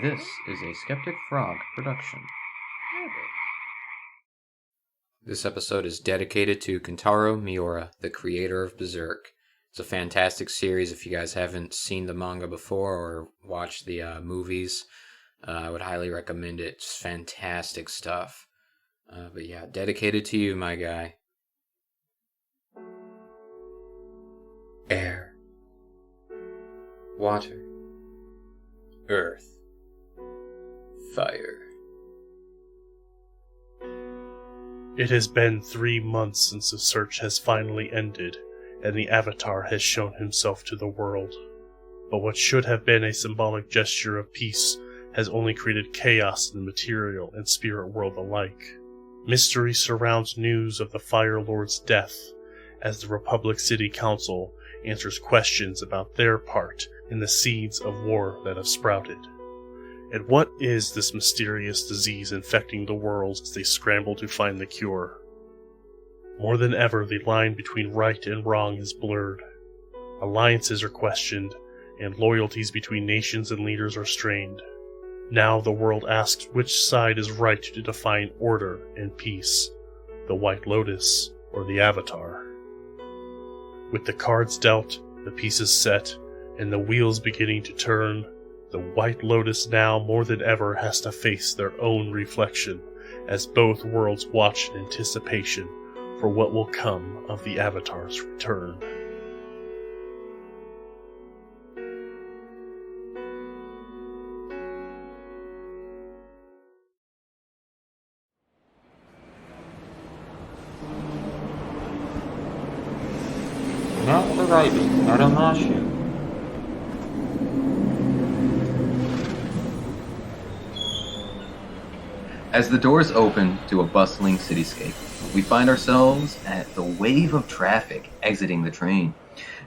This is a Skeptic Frog production. This episode is dedicated to Kentaro Miura, the creator of Berserk. It's a fantastic series. If you guys haven't seen the manga before or watched the movies, I would highly recommend it. It's fantastic stuff. But yeah, dedicated to you, my guy. Air. Water. Earth. Fire. It has been 3 months since the search has finally ended, and the Avatar has shown himself to the world. But what should have been a symbolic gesture of peace has only created chaos in the material and spirit world alike. Mystery surrounds news of the Fire Lord's death, as the Republic City Council answers questions about their part in the seeds of war that have sprouted. And what is this mysterious disease infecting the world as they scramble to find the cure? More than ever, the line between right and wrong is blurred. Alliances are questioned, and loyalties between nations and leaders are strained. Now the world asks which side is right to define order and peace, the White Lotus or the Avatar. With the cards dealt, the pieces set, and the wheels beginning to turn, the White Lotus now more than ever has to face their own reflection, as both worlds watch in anticipation for what will come of the Avatar's return. Now arriving at Amashu. As the doors open to a bustling cityscape, we find ourselves at the wave of traffic exiting the train.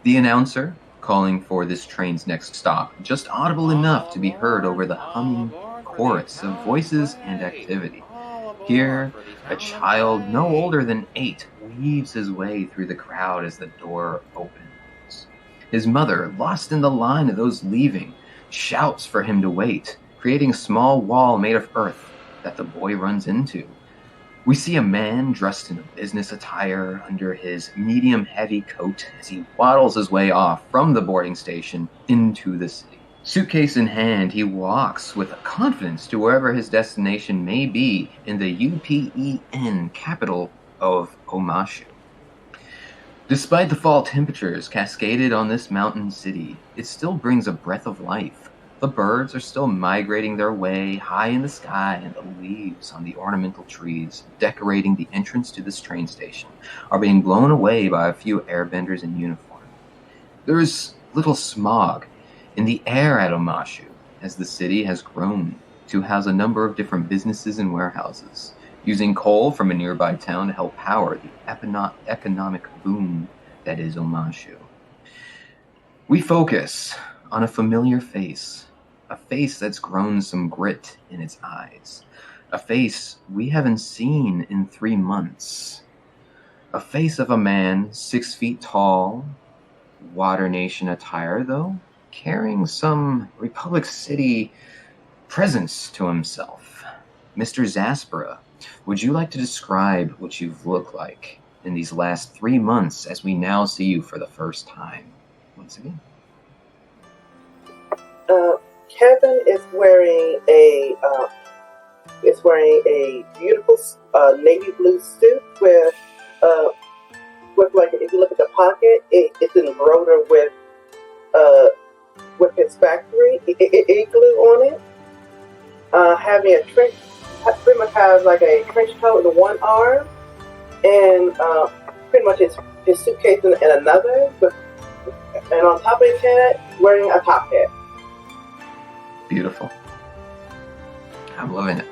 The announcer, calling for this train's next stop, just audible enough to be heard over the humming chorus of voices and activity. Here, a child no older than 8 weaves his way through the crowd as the door opens. His mother, lost in the line of those leaving, shouts for him to wait, creating a small wall made of earth that the boy runs into. We see a man dressed in business attire under his medium-heavy coat as he waddles his way off from the boarding station into the city. Suitcase in hand, he walks with confidence to wherever his destination may be in the UPEN capital of Omashu. Despite the fall temperatures cascaded on this mountain city, it still brings a breath of life. The birds are still migrating their way high in the sky, and the leaves on the ornamental trees decorating the entrance to this train station are being blown away by a few airbenders in uniform. There is little smog in the air at Omashu, as the city has grown to house a number of different businesses and warehouses, using coal from a nearby town to help power the economic boom that is Omashu. We focus on a familiar face, a face that's grown some grit in its eyes, a face we haven't seen in 3 months, a face of a man 6 feet tall, Water Nation attire though, carrying some Republic City presence to himself. Mr. Zaspera, would you like to describe what you've looked like in these last 3 months as we now see you for the first time? Once again. Kevin is wearing a beautiful navy blue suit with like, if you look at the pocket, it's embroidered with his factory igloo on it. Having a trench, pretty much has like a trench coat in one arm, and pretty much his suitcase in another. And on top of his head, wearing a top hat. Beautiful. I'm loving it.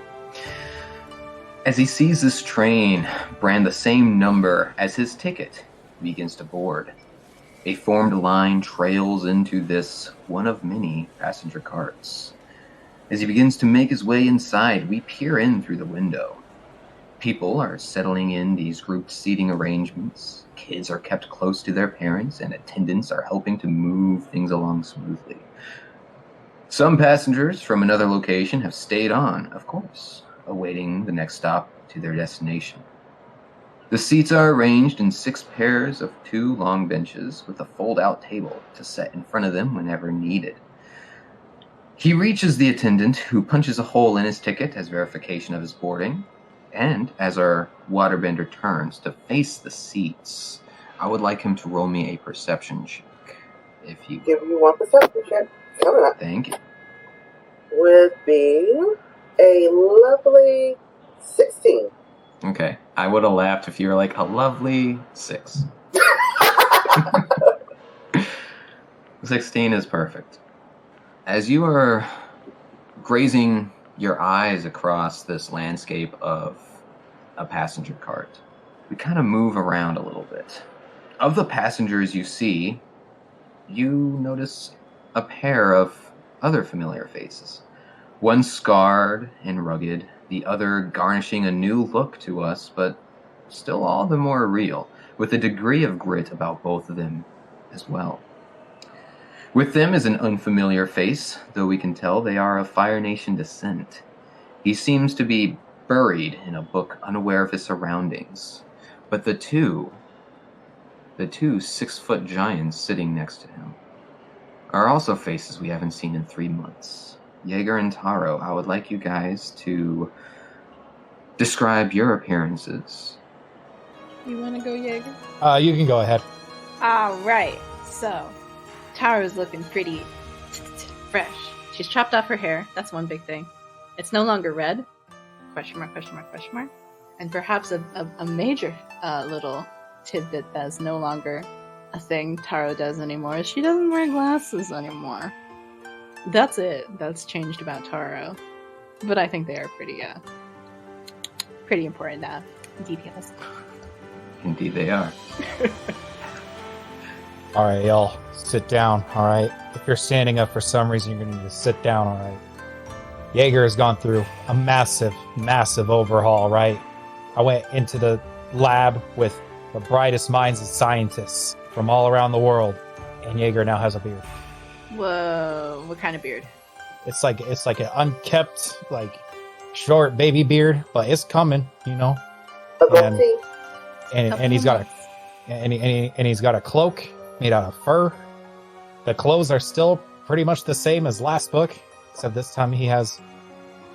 As he sees this train brand the same number as his ticket, he begins to board. A formed line trails into this one of many passenger carts. As he begins to make his way inside, we peer in through the window. People are settling in these grouped seating arrangements. Kids are kept close to their parents, and attendants are helping to move things along smoothly. Some passengers from another location have stayed on, of course, awaiting the next stop to their destination. The seats are arranged in 6 pairs of 2 long benches with a fold-out table to set in front of them whenever needed. He reaches the attendant, who punches a hole in his ticket as verification of his boarding, and as our waterbender turns to face the seats, I would like him to roll me a perception check. If you Give you one perception check. Coming up. Thank you. Would be a lovely 16. Okay, I would have laughed if you were like a lovely 6. 16 is perfect. As you are grazing your eyes across this landscape of a passenger cart, we kind of move around a little bit. Of the passengers you see, you notice a pair of other familiar faces. One scarred and rugged, the other garnishing a new look to us, but still all the more real, with a degree of grit about both of them as well. With them is an unfamiliar face, though we can tell they are of Fire Nation descent. He seems to be buried in a book, unaware of his surroundings. But the two 6-foot giants sitting next to him are also faces we haven't seen in 3 months. Jaeger and Taro, I would like you guys to describe your appearances. You want to go, Jaeger? You can go ahead. All right. So, Taro's looking pretty fresh. She's chopped off her hair. That's one big thing. It's no longer red. Question mark, question mark, question mark. And perhaps a major little tidbit that's no longer a thing Taro does anymore is she doesn't wear glasses anymore. That's it. That's changed about Taro. But I think they are pretty important details. Indeed they are. All right, y'all, sit down. All right, if you're standing up for some reason, you're gonna need to sit down. All right. Jaeger has gone through a massive overhaul. Right. I went into the lab with the brightest minds of scientists from all around the world, and Jaeger now has a beard. Whoa! What kind of beard? It's like an unkept, like short baby beard, but it's coming, you know. A goatee. And he's got he's got a cloak made out of fur. The clothes are still pretty much the same as last book, except this time he has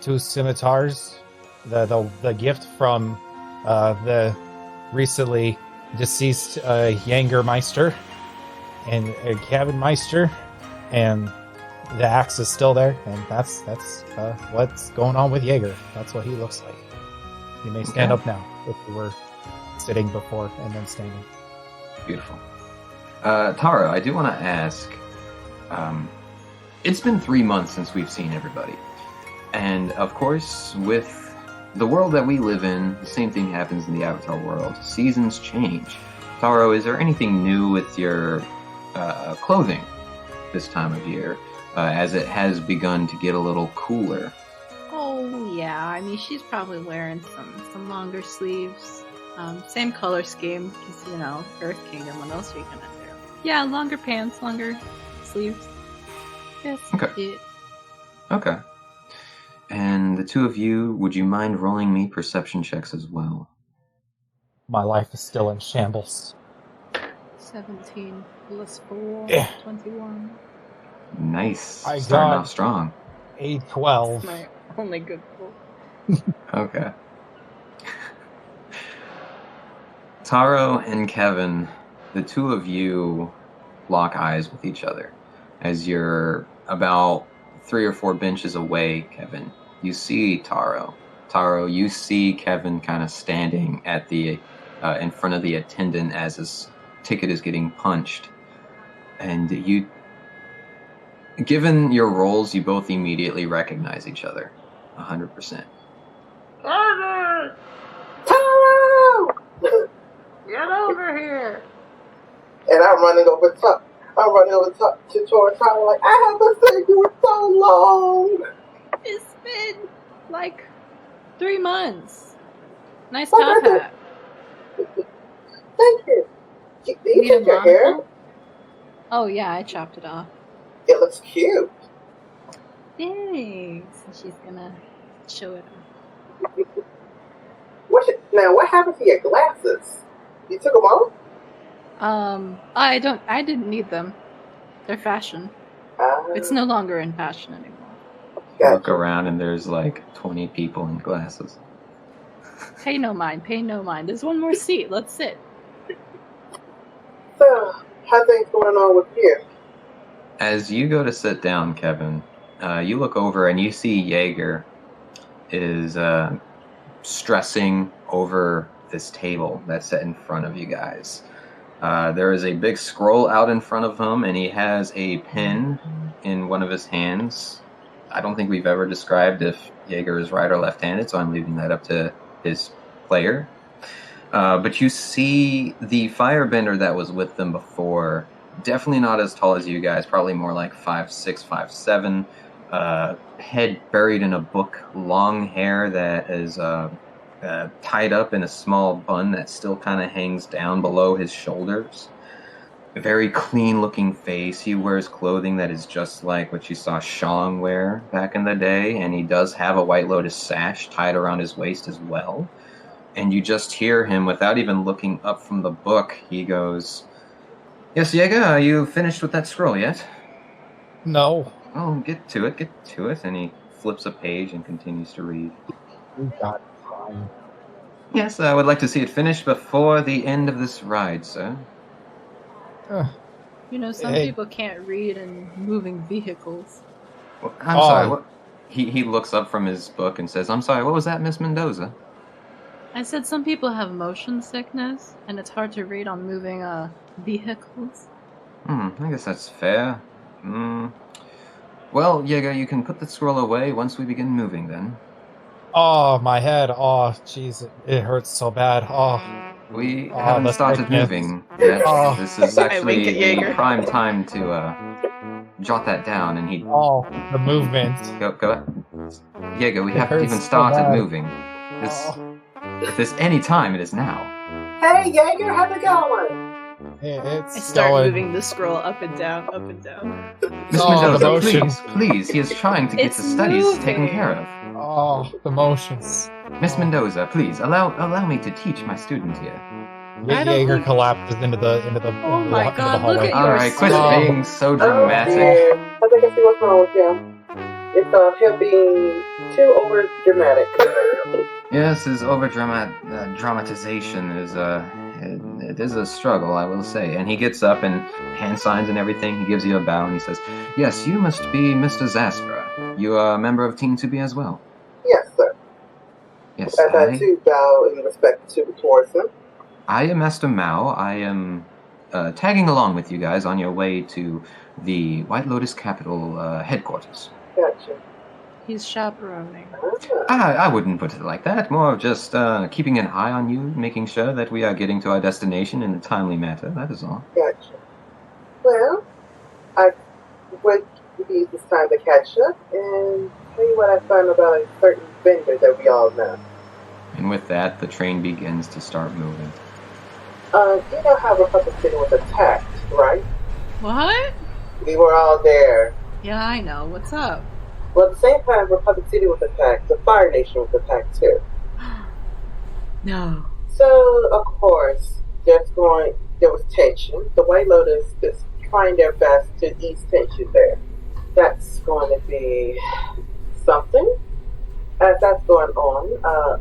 2 scimitars, the gift from the recently deceased Jägermeister and Cabin Meister, and the axe is still there, and that's what's going on with Jaeger. That's what he looks like. You may stand up now if you were sitting before and then standing. Beautiful. Taro, I do want to ask, it's been 3 months since we've seen everybody. And of course, with the world that we live in, the same thing happens in the Avatar world. Seasons change. Taro, is there anything new with your clothing this time of year, as it has begun to get a little cooler? Oh yeah, I mean she's probably wearing some longer sleeves. Same color scheme, because you know, Earth Kingdom. What else are you gonna do? Yeah, longer pants, longer sleeves. Yes. Okay. Okay. And the two of you, would you mind rolling me perception checks as well? My life is still in shambles. 17 plus 4, 21. Nice. Starting off strong. A 12. That's my only good roll. Okay. Taro and Kevin, the two of you lock eyes with each other as you're about 3 or 4 benches away. Kevin, you see Taro. Taro, you see Kevin kind of standing at the in front of the attendant as his ticket is getting punched, and you, given your roles, you both immediately recognize each other, 100%. Taro! Get over here! And I'm running over to toward Taro like, I haven't seen you in so long. It's been like 3 months. Nice top hat. Thank you. Do you Need a take your hair? monocle? Oh yeah, I chopped it off. It looks cute. Thanks. And she's gonna show it off. Now, what happened to your glasses? You took them off? I didn't need them. They're fashion. It's no longer in fashion anymore. You look around and there's like 20 people in glasses. Pay no mind. There's one more seat. Let's sit. So, how things going on with you? As you go to sit down, Kevin, you look over and you see Jaeger is stressing over this table that's set in front of you guys. There is a big scroll out in front of him, and he has a pen in one of his hands. I don't think we've ever described if Jaeger is right or left-handed, so I'm leaving that up to his player. But you see the firebender that was with them before, definitely not as tall as you guys, probably more like 5'6", 5'7", head buried in a book, long hair that is tied up in a small bun that still kind of hangs down below his shoulders. A very clean-looking face. He wears clothing that is just like what you saw Shaong wear back in the day, and he does have a White Lotus sash tied around his waist as well. And you just hear him, without even looking up from the book, he goes, "Yes, Jaeger, are you finished with that scroll yet?" No. "Oh, get to it. And he flips a page and continues to read. God. "Yes, I would like to see it finished before the end of this ride, sir." You know, some people can't read in moving vehicles. Well, I'm sorry, what? He looks up from his book and says, "I'm sorry, what was that, Miss Mendoza?" I said some people have motion sickness, and it's hard to read on moving vehicles. I guess that's fair. Well, Jaeger, you can put the scroll away once we begin moving, then. Oh, my head. Oh, jeez, it hurts so bad. Oh. We haven't started sickness. moving yet. Oh. This is actually at the Jaeger. prime time to jot that down, and he... Oh, the movement. Go. Jaeger, we It haven't hurts even so started bad. moving. If there's any time, it is now. Hey, Jaeger, how's it going? It's I start going. moving the scroll up and down, up and down. Miss Oh, the Mendoza, motion. please, he is trying to get It's the studies taken moving. care of. Oh, the motions. Miss Mendoza, please, allow me to teach my student here. I don't Jaeger think- collapses into the Oh my into the God, hallway. look at Alright, quit so- being so Oh, dramatic. dear. I think I see what's wrong with him. It's him being too over dramatic. Yes, his dramatization is it is a struggle, I will say. And he gets up and hand signs and everything. He gives you a bow and he says, "Yes, you must be Mr. Zaspera. You are a member of Team 2B as well." Yes, sir. Yes, As I too bow in respect towards him. I am Master Mao. I am tagging along with you guys on your way to the White Lotus Capital headquarters. Gotcha. He's chaperoning. I wouldn't put it like that. More of just keeping an eye on you, making sure that we are getting to our destination in a timely manner. That is all. Gotcha. Well, I would use this time to catch up and tell you what I found about a certain vendor that we all know. And with that, the train begins to start moving. You know how Republic City was attacked, right? What? We were all there. Yeah, I know. What's up? Well, at the same time Republic City was attacked, the Fire Nation was attacked too. No. So, of course, there was tension. The White Lotus is trying their best to ease tension there. That's going to be something. As that's going on,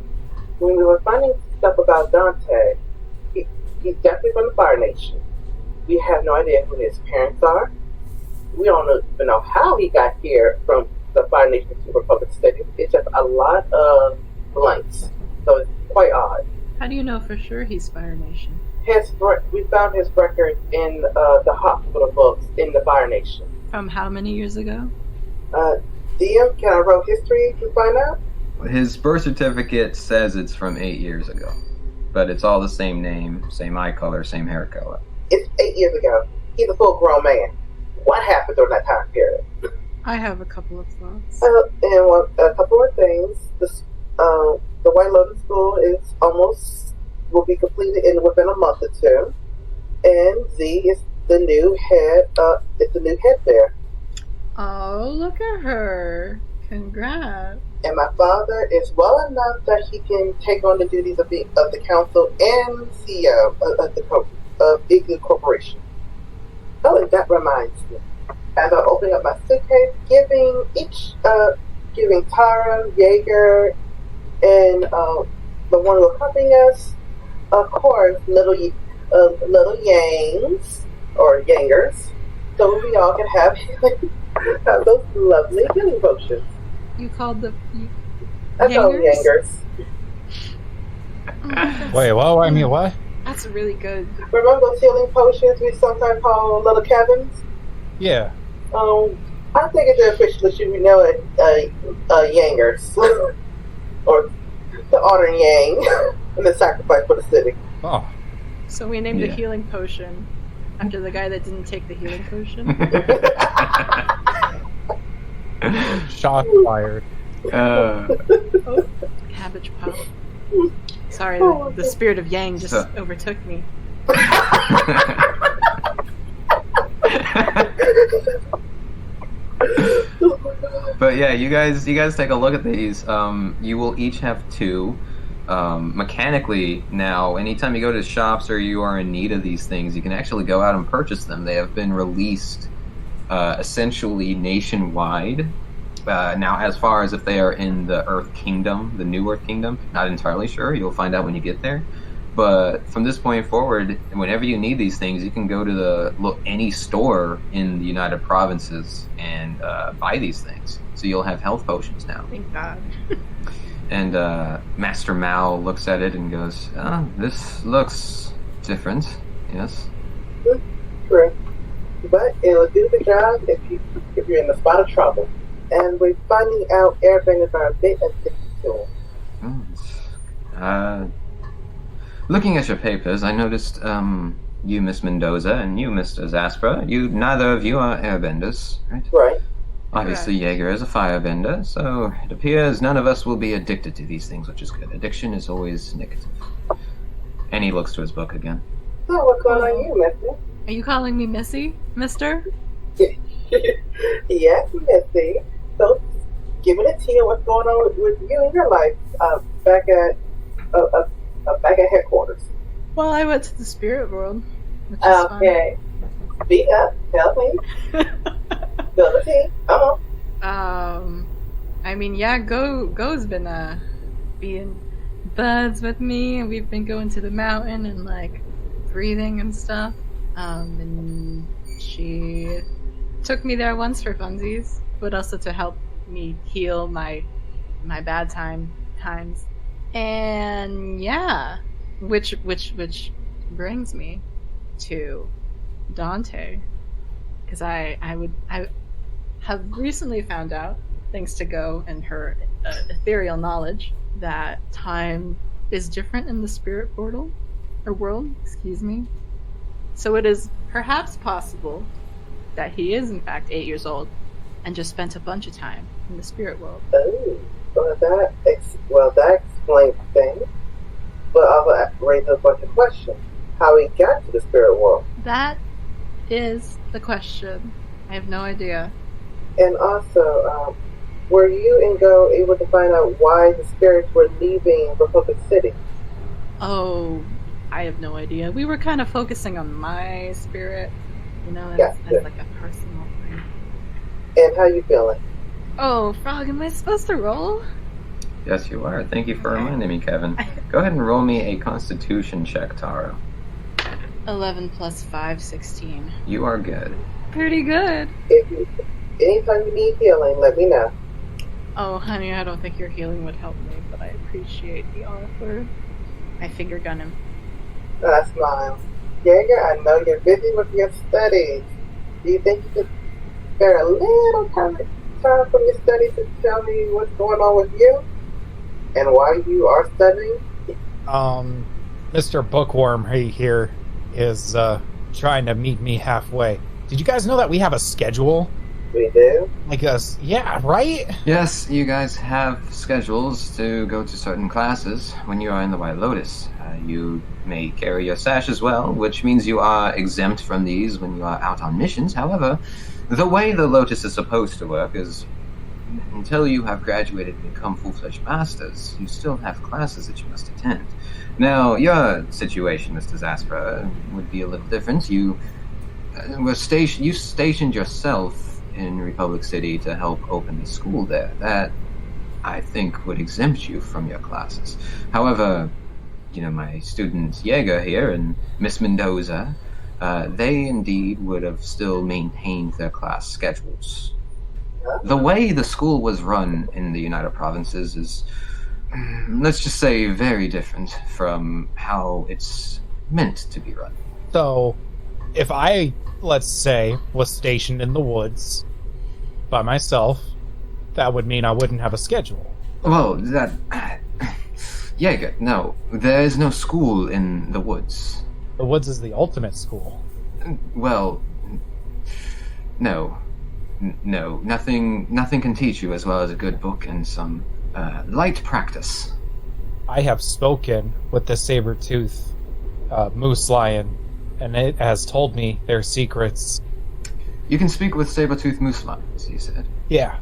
when we were finding stuff about Dante, he's definitely from the Fire Nation. We have no idea who his parents are. We don't even know how he got here from the Fire Nation to Republic City. It's just a lot of blanks. So it's quite odd. How do you know for sure he's Fire Nation? We found his record in the hospital books in the Fire Nation. From how many years ago? DM, can I roll history to find out? His birth certificate says it's from 8 years ago, but it's all the same name, same eye color, same hair color. It's 8 years ago. He's a full-grown man. What happened during that time period? I have a couple of thoughts. And a couple of things. The White Lotus School will be completed within a month or two, and Z is the new head. It's the new head there. Oh, look at her. Congrats. And my father is well enough that he can take on the duties of the council and CEO of Igloo Corporation. Oh, and that reminds me. As I open up my suitcase, giving Taro, Jaeger, and the one who accompanying us, of course, little Yangs or Yangers, so we all can have those lovely healing potions. You called the I call them Yangers. Wait, well, I mean, what? That's really good. Remember those healing potions we sometimes call little Kevins? Yeah. I think it's officially should be known as Yangers, or the honor Yang, and the sacrifice for the city. Oh. So we named the healing potion after the guy that didn't take the healing potion. Shot fired. Oh, cabbage pop. Sorry, the spirit of Yang just overtook me. But yeah, you guys take a look at these. You will each have 2. Mechanically now, anytime you go to shops or you are in need of these things, you can actually go out and purchase them. They have been released essentially nationwide. Now, as far as if they are in the Earth Kingdom, the New Earth Kingdom, not entirely sure. You'll find out when you get there. But from this point forward, whenever you need these things, you can go to any store in the United Provinces and buy these things. So you'll have health potions now. Thank God. And Master Mao looks at it and goes, this looks different, yes? True. But it'll do the job if you're in the spot of trouble. And we're finding out airbenders are a bit addicted to them. Looking at your papers, I noticed you, Miss Mendoza, and you, Mr. Zaspera, neither of you are airbenders, right? Right. Obviously, Jaeger is a firebender, so it appears none of us will be addicted to these things, which is good. Addiction is always negative. And he looks to his book again. So what's going on you, Missy? Are you calling me Missy, mister? Yes, Missy. So give me the tea on what's going on with you in your life back at headquarters. Well, I went to the spirit world, which is okay. Speak up. Tell me. Spill the tea. Come on. I mean, yeah, Go's been being buds with me, and we've been going to the mountain and like breathing and stuff. And she took me there once for funsies, but also to help me heal my bad times. And yeah, which brings me to Dante, because I have recently found out, thanks to Go and her ethereal knowledge, that time is different in the spirit portal or world. Excuse me. So it is perhaps possible that he is in fact 8 years old and just spent a bunch of time in the spirit world. Oh, well that explains things. But I'll raise a bunch of questions. How he got to the spirit world? That is the question. I have no idea. And also, were you and Go able to find out why the spirits were leaving Republic City? Oh, I have no idea. We were kind of focusing on my spirit, that's like a personal thing. And how you feeling? Oh, Frog, am I supposed to roll? Yes, you are. Thank you for reminding me, Kevin. Go ahead and roll me a Constitution check, Taro. 11 plus 5, 16. You are good. Pretty good. Anytime you need healing, let me know. Oh, honey, I don't think your healing would help me, but I appreciate the offer. I finger gun him. I smile. Jaeger, I know you're busy with your studies. Do you think you could spare a little time from your studies to tell me what's going on with you? And why you are studying? Mr. Bookworm here is trying to meet me halfway. Did you guys know that we have a schedule? We do? Like us, yeah, right? Yes, you guys have schedules to go to certain classes when you are in the White Lotus. You may carry your sash as well, which means you are exempt from these when you are out on missions. However, The way the Lotus is supposed to work is, until you have graduated and become full-fledged masters, you still have classes that you must attend. Now, your situation, Mr. Zaspera, would be a little different. You stationed yourself in Republic City to help open the school there. That, I think, would exempt you from your classes. However, my student Jaeger here and Miss Mendoza, they indeed would have still maintained their class schedules. The way the school was run in the United Provinces is, let's just say, very different from how it's meant to be run. So, if I, let's say, was stationed in the woods by myself, that would mean I wouldn't have a schedule. Well, that... Jaeger, no. There is no school in the woods. The woods is the ultimate school. Well, no. No, nothing can teach you as well as a good book and some light practice. I have spoken with the saber-tooth moose lion, and it has told me their secrets. You can speak with saber-tooth moose lions, he said. Yeah.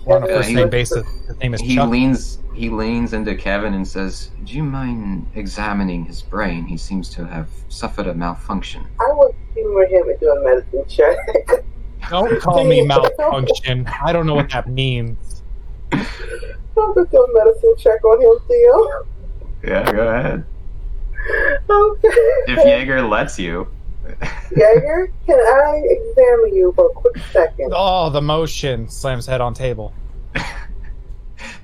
We're on a first-name basis. His name is Chuck. He leans into Kevin and says, "Do you mind examining his brain? He seems to have suffered a malfunction." I would humor him and do a medicine check. Don't call me malfunction. I don't know what that means. I'm just do a medicine check on him, Theo. Yeah, go ahead. Okay. If Jaeger lets you. Jaeger, can I examine you for a quick second? Oh, the motion. Slams head on table.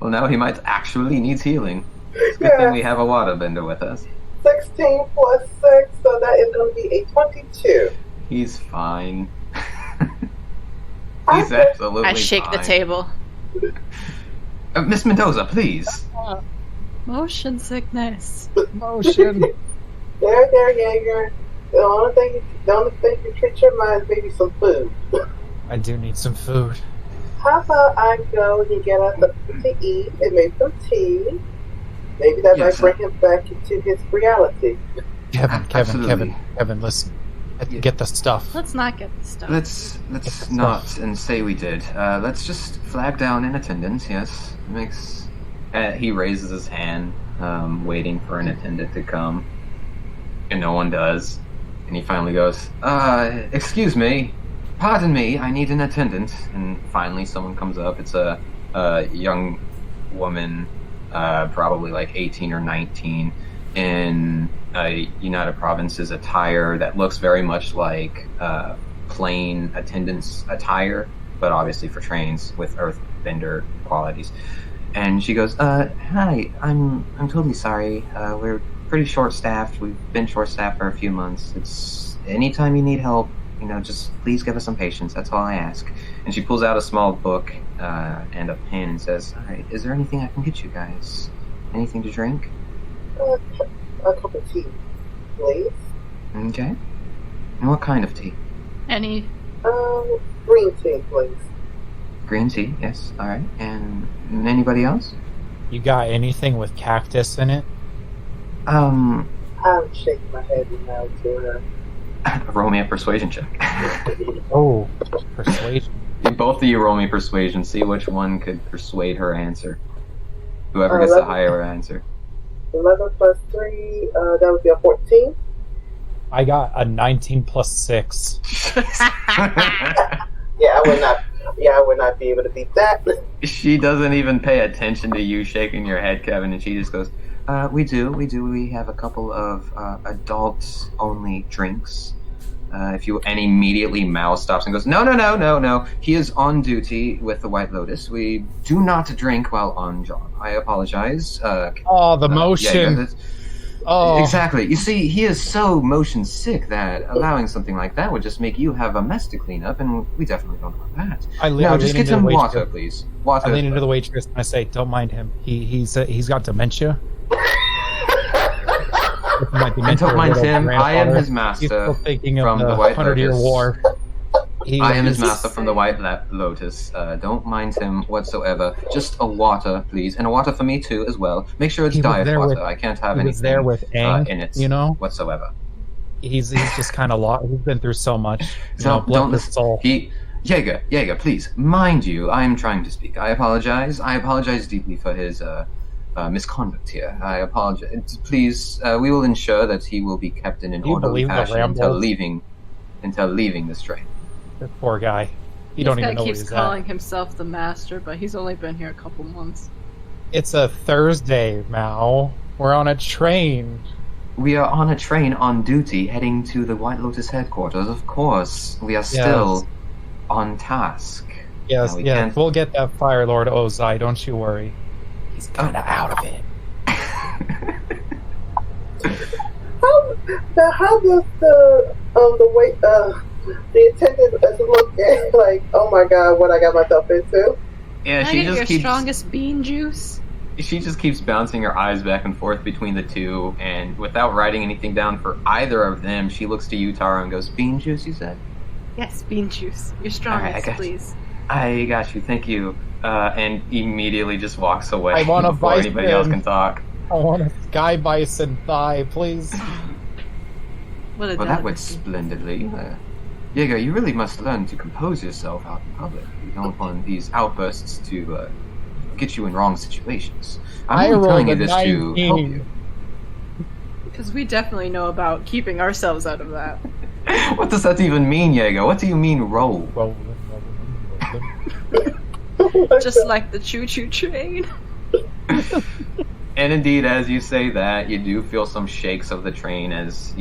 Well, now he might actually needs healing. It's a good thing we have a waterbender with us. 16 plus 6, so that is going to be a 22. He's fine. He's absolutely fine. I shake the table. Miss Mendoza, please. Motion sickness. Motion. There, Jaeger. The only thing you treat your mind is maybe some food. I do need some food. How about I go and get us something to eat and make some tea? Maybe that might bring him back into his reality. Kevin, listen. Get the stuff. Let's not get the stuff. Let's not and say we did. Let's just flag down in attendance. Yes, makes. He raises his hand, waiting for an attendant to come, and no one does. And he finally goes, "Excuse me, pardon me. I need an attendant." And finally, someone comes up. It's a young woman, probably like 18 or 19, in United Provinces attire that looks very much like plain attendance attire, but obviously for trains with earthbender qualities. And she goes, "Hi, I'm totally sorry. We're pretty short-staffed. We've been short-staffed for a few months. It's anytime you need help, just please give us some patience. That's all I ask." And she pulls out a small book and a pen and says, "Alright, is there anything I can get you guys? Anything to drink?" A cup of tea, please. Okay. And what kind of tea? Any? Green tea, please. Green tea, yes. Alright. And anybody else? You got anything with cactus in it? I'm shaking my head now to her. Roll me a persuasion check. Oh, persuasion. Both of you roll me persuasion. See which one could persuade her answer. Whoever gets the higher answer. 11 plus 3, that would be a 14. I got a 19 plus 6. I would not be able to beat that. She doesn't even pay attention to you shaking your head, Kevin, and she just goes, We do. We have a couple of adult-only drinks. And immediately Mao stops and goes, No. He is on duty with the White Lotus. We do not drink while on job. I apologize. The motion. Exactly. You see, he is so motion sick that allowing something like that would just make you have a mess to clean up, and we definitely don't want that. Just get him water, please. Water. I lean into the waitress and I say, "Don't mind him. He's got dementia." Don't mind him. I am his master from the White 100-Year Lotus. War. I am his master from the White Lotus. Don't mind him whatsoever. Just a water, please, and a water for me too, as well. Make sure it's diet water. I can't have anything there with Aang, in it, you know, whatsoever. He's just kind of lost. He's been through so much. Don't Blood listen. soul. Jaeger, please. Mind you, I am trying to speak. I apologize. I apologize deeply for his misconduct here. I apologize. Please, we will ensure that he will be kept in an orderly fashion until leaving this train. This poor guy. You don't even know where he's This guy keeps calling himself the Master, but he's only been here a couple months. It's a Thursday, Mao. We're on a train. We are on a train on duty heading to the White Lotus Headquarters. Of course, we are still on task. Yes, we'll get that Fire Lord Ozai, don't you worry. He's kind of out of it. How does the attendant look at like, oh my god, what I got myself into? Yeah, she just keeps strongest bean juice. She just keeps bouncing her eyes back and forth between the two, and without writing anything down for either of them, she looks to you, Taro, and goes, "Bean juice, you said?" Yes, bean juice. Your strongest, please. I got you, thank you. And immediately just walks away I want a before bison. anybody else can talk. I want a sky bison thigh, please. Well, that would splendidly. Jaeger, you really must learn to compose yourself out in public. You don't want these outbursts to get you in wrong situations. I'm only telling you this to help you. Because we definitely know about keeping ourselves out of that. What does that even mean, Jaeger? What do you mean, roll? Just like the choo-choo train. And indeed, as you say that, you do feel some shakes of the train as,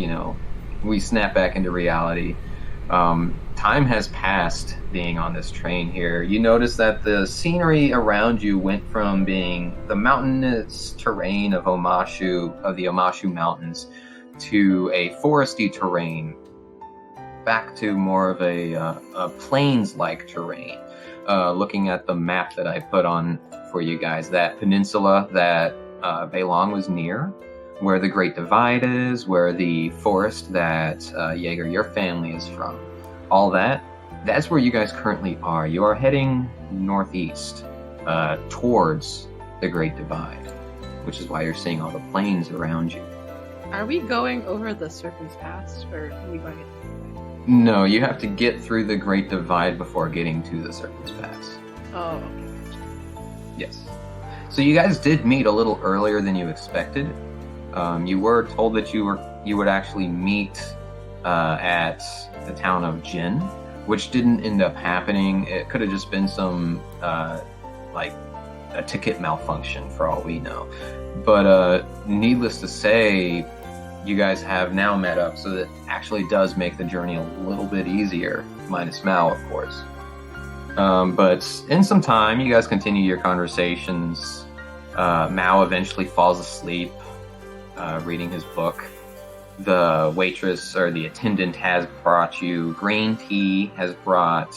we snap back into reality. Time has passed being on this train here. You notice that the scenery around you went from being the mountainous terrain of the Omashu Mountains to a foresty terrain, back to more of a plains-like terrain. Looking at the map that I put on for you guys, that peninsula that Beilong was near, where the Great Divide is, where the forest that Jaeger, your family, is from, all that's where you guys currently are. You are heading northeast towards the Great Divide, which is why you're seeing all the plains around you. Are we going over the Serpent's Pass, or are we going it? No, you have to get through the Great Divide before getting to the Serpent's Pass. Oh, okay. Yes. So you guys did meet a little earlier than you expected. You were told that you would actually meet at the town of Jin, which didn't end up happening. It could have just been some like a ticket malfunction for all we know. But needless to say, you guys have now met up, so that actually does make the journey a little bit easier, minus Mao, of course. But in some time, you guys continue your conversations. Mao eventually falls asleep reading his book. The waitress or the attendant has brought you green tea, has brought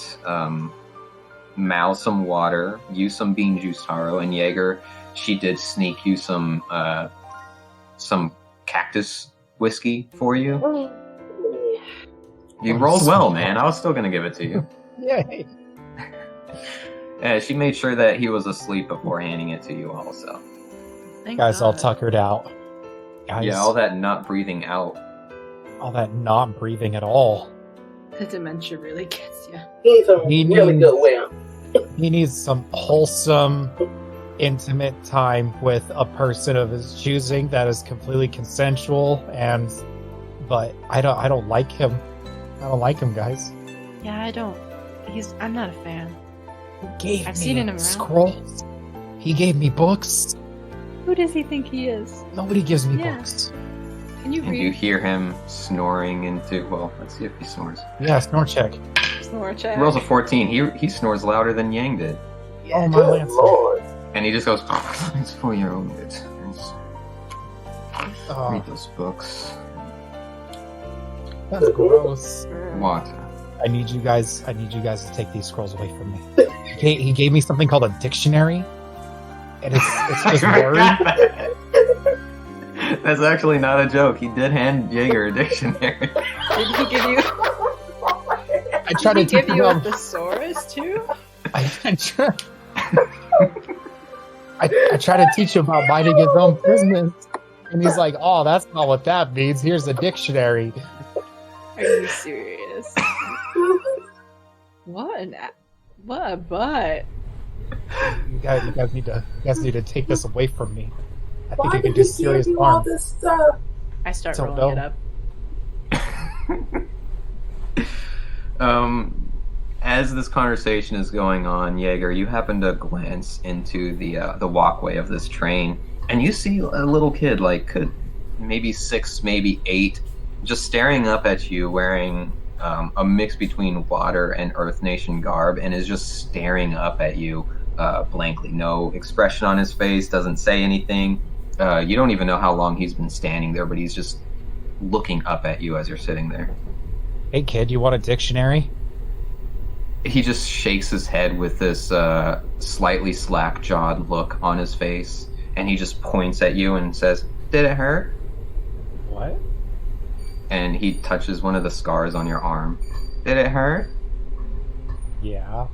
Mao some water, you some bean juice, Taro, and Jaeger, she did sneak you some cactus whiskey for you. You rolled well, man. I was still gonna give it to you. Yay. Yeah, she made sure that he was asleep before handing it to you also. Thank Guys all God. tuckered out. Guys, Yeah, all that not breathing out. all that not breathing at all. The dementia really gets you. He needs some He really needs- good wham. He needs some wholesome, intimate time with a person of his choosing that is completely consensual. But I don't like him. I don't like him, guys. Yeah, I don't. I'm not a fan. He gave I've me seen him around. scrolls. He gave me books. Who does he think he is? Nobody gives me Yeah. books. Can you And you read? hear him snoring into, well, let's see if he snores. Yeah, snore check. Snore check. He rolls a 14. He snores louder than Yang did. Oh my Good lance. lord. And he just goes, it's for your own good. Just Oh, read those books. that's gross. Water. I need you guys to take these scrolls away from me. He gave me something called a dictionary. And it's just words. That's actually not a joke. He did hand Jaeger a dictionary. Did he give you? I try to Did he teach give him you a how thesaurus too? I try to teach him about minding his own business, and he's like, "Oh, that's not what that means. Here's a dictionary." Are you serious? What a butt. You guys need to take this away from me. I think Why it could did do he serious give you all harm. this stuff? I start Don't rolling know. it up. As this conversation is going on, Jaeger, you happen to glance into the walkway of this train, and you see a little kid, like maybe 6, maybe 8, just staring up at you, wearing a mix between Water and Earth Nation garb, and is just staring up at you blankly. No expression on his face, doesn't say anything. You don't even know how long he's been standing there, but he's just looking up at you as you're sitting there. Hey kid, you want a dictionary? He just shakes his head with this slightly slack-jawed look on his face, and he just points at you and says, "Did it hurt?" What? And he touches one of the scars on your arm. "Did it hurt?" Yeah.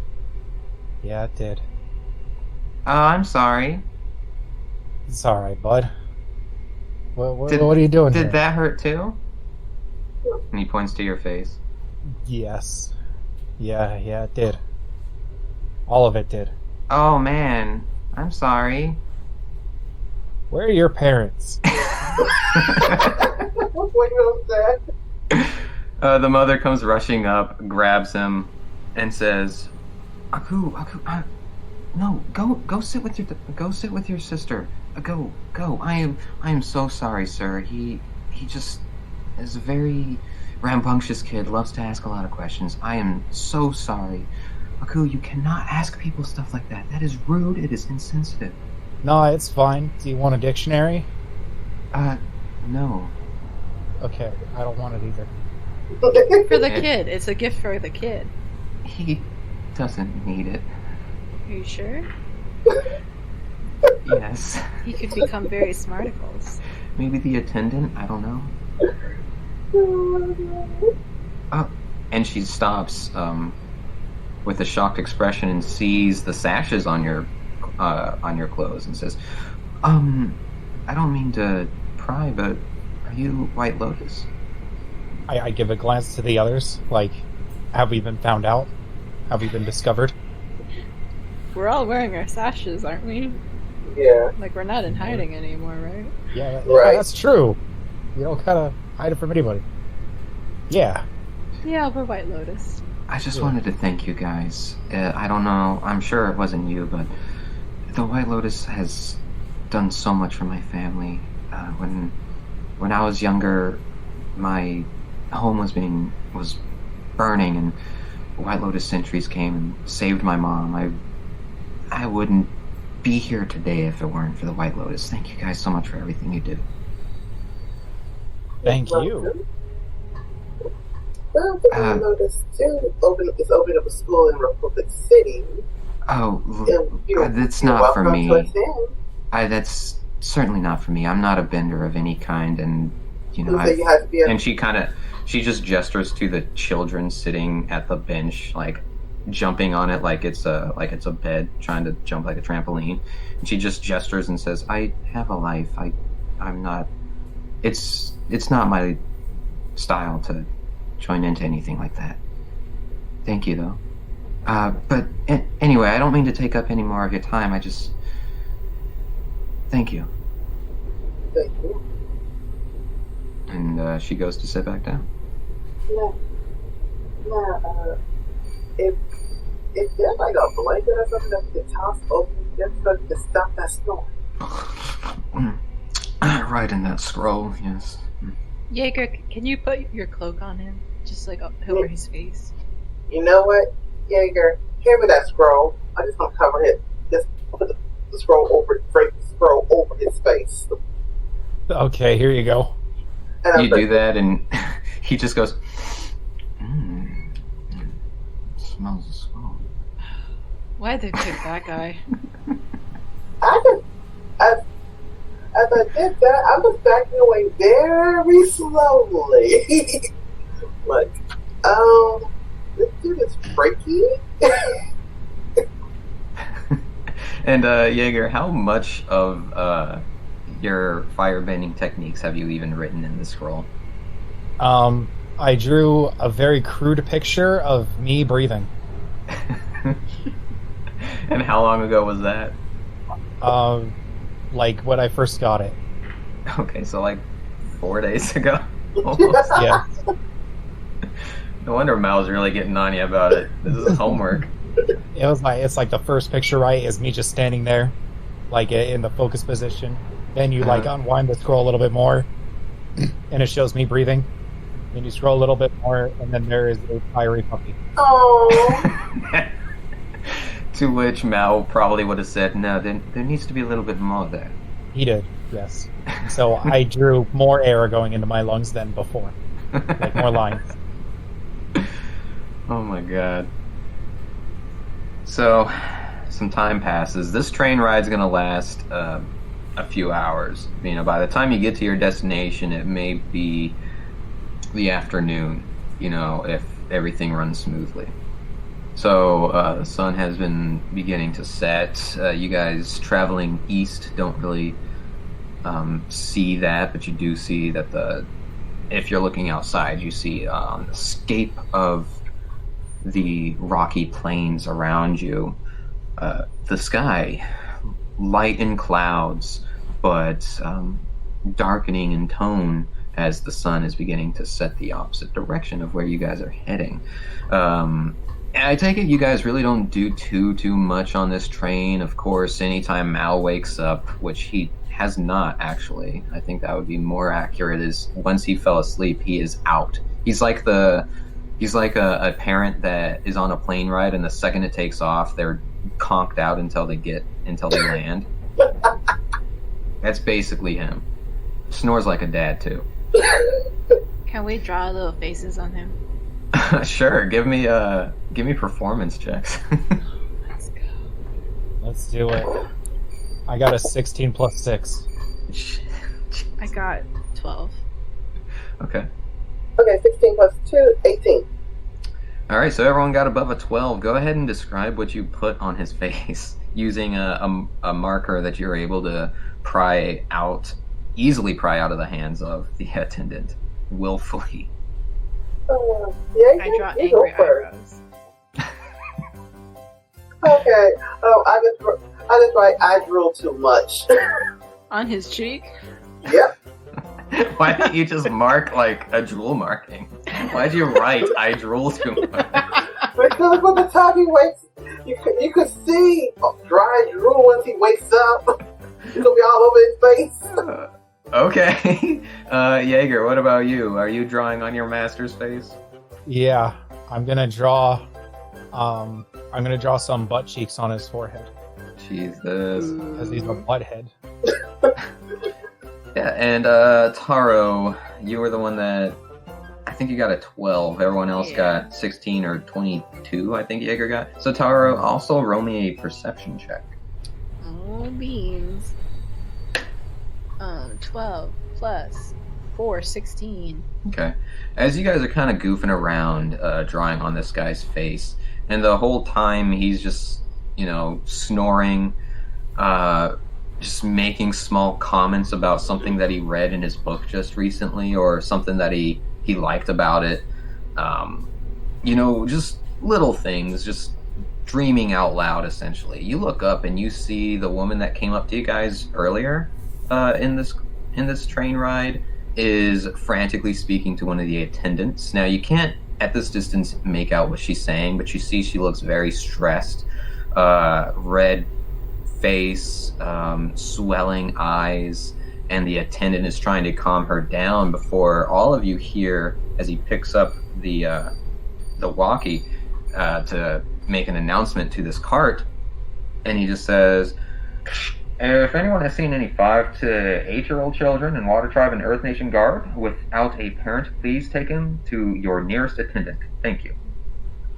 Yeah, it did. "Oh, I'm sorry. It's alright, bud. What are you doing here? Did that hurt too?" And he points to your face. Yes. Yeah, it did. All of it did. "Oh man, I'm sorry." Where are your parents? What's going on with that? The mother comes rushing up, grabs him, and says, Aku, no, go sit with your sister. Go. I am so sorry, sir. He just is a very rambunctious kid, loves to ask a lot of questions. I am so sorry. Aku, you cannot ask people stuff like that. That is rude. It is insensitive. No, it's fine. Do you want a dictionary? No. Okay, I don't want it either. For the kid. It's a gift for the kid. He doesn't need it. Are you sure? Yes. He could become very smarticles. Maybe the attendant? I don't know. Oh, and she stops with a shocked expression and sees the sashes on your clothes and says, I don't mean to pry, but are you White Lotus? I give a glance to the others, like, have we been found out? Have we been discovered? We're all wearing our sashes, aren't we? Yeah. Like, we're not in hiding anymore, right? Yeah, Right. that's true. You don't gotta hide it from anybody. Yeah. Yeah, we're White Lotus. I just wanted to thank you guys. I don't know, I'm sure it wasn't you, but the White Lotus has done so much for my family. When I was younger, my home was burning, and White Lotus sentries came and saved my mom. I wouldn't be here today if it weren't for the White Lotus. Thank you guys so much for everything you did. Thank you. Well, the Lotus too is opening up a school in Republic City. Oh, that's You're not for welcome me. to attend. That's certainly not for me. I'm not a bender of any kind, and you know, So you have to be and she just gestures to the children sitting at the bench, like jumping on it like it's a bed, trying to jump like a trampoline. And she just gestures and says, "I have a life. I'm not. It's not my style to join into anything like that. Thank you, though. But anyway, I don't mean to take up any more of your time. I just thank you." Thank you. And she goes to sit back down. Now, if there's like a blanket or something that you can toss open just so you can stop that storm. Right in that scroll, yes. Jaeger, can you put your cloak on him? Just like over his face. You know what, Jaeger? Hand me that scroll. I'm just gonna cover it. Just put the scroll over his face. Okay, here you go. And You do that, and he just goes, smells of smoke. Why'd they pick that guy? As I did that, I was backing away very slowly. Like, this dude is freaky. And Jaeger, how much of your firebending techniques have you even written in the scroll? A I drew a very crude picture of me breathing. And how long ago was that? Like when I first got it. Okay, so like 4 days ago. Almost. Yeah. No wonder Mal's really getting on you about it. This is homework. It's like the first picture, right, is me just standing there, like in the focus position. Then you like unwind the scroll a little bit more, and it shows me breathing. Then you scroll a little bit more, and then there is a fiery puppy. Oh. To which Mal probably would have said, no, there needs to be a little bit more there. He did, yes. So I drew more air going into my lungs than before. Like more lines. Oh my god. So, some time passes. This train ride's gonna last a few hours. You know, by the time you get to your destination, it may be the afternoon, you know, if everything runs smoothly. So, the sun has been beginning to set. You guys traveling east don't really see that, but you do see that if you're looking outside, you see on the scape of the rocky plains around you, the sky, light in clouds, but darkening in tone as the sun is beginning to set the opposite direction of where you guys are heading. And I take it you guys really don't do too much on this train. Of course, anytime Mal wakes up, which he has not actually, I think that would be more accurate, is once he fell asleep, he is out. He's like a parent that is on a plane ride, and the second it takes off, they're conked out until they land. That's basically him. Snores like a dad too. Can we draw little faces on him? Sure. Give me performance checks. Let's go. Let's do it. I got a 16 plus 6. I got 12. Okay. Okay, 16 plus 2, 18. All right, so everyone got above a 12. Go ahead and describe what you put on his face using a marker that you're able to easily pry out of the hands of the attendant willfully. Yeah, I draw you go angry first. eyebrows. Okay. Oh, I just write, I drool too much. On his cheek? Yep. Why didn't you just mark like a drool marking? Why'd you write I drool too much? Because by the time he wakes, you could see dry drool once he wakes up. It'll be all over his face. Okay. Jaeger, what about you? Are you drawing on your master's face? Yeah, I'm gonna draw some butt cheeks on his forehead. Jesus. Because he's a butthead. Yeah, and Taro, you were the one that I think you got a 12. Everyone else got 16 or 22, I think Jaeger got. So Taro, also roll me a perception check. Oh, beans. 12 plus 4, 16. Okay. As you guys are kind of goofing around, drawing on this guy's face, and the whole time he's just, snoring, just making small comments about something that he read in his book just recently, or something that he liked about it. Just little things, just dreaming out loud, essentially. You look up and you see the woman that came up to you guys earlier in this train ride is frantically speaking to one of the attendants. Now, you can't, at this distance, make out what she's saying, but you see she looks very stressed. Red face, swelling eyes, and the attendant is trying to calm her down before all of you hear, as he picks up the walkie to make an announcement to this cart, and he just says, if anyone has seen any 5 to 8-year-old children in Water Tribe and Earth Nation Guard without a parent, please take him to your nearest attendant. Thank you.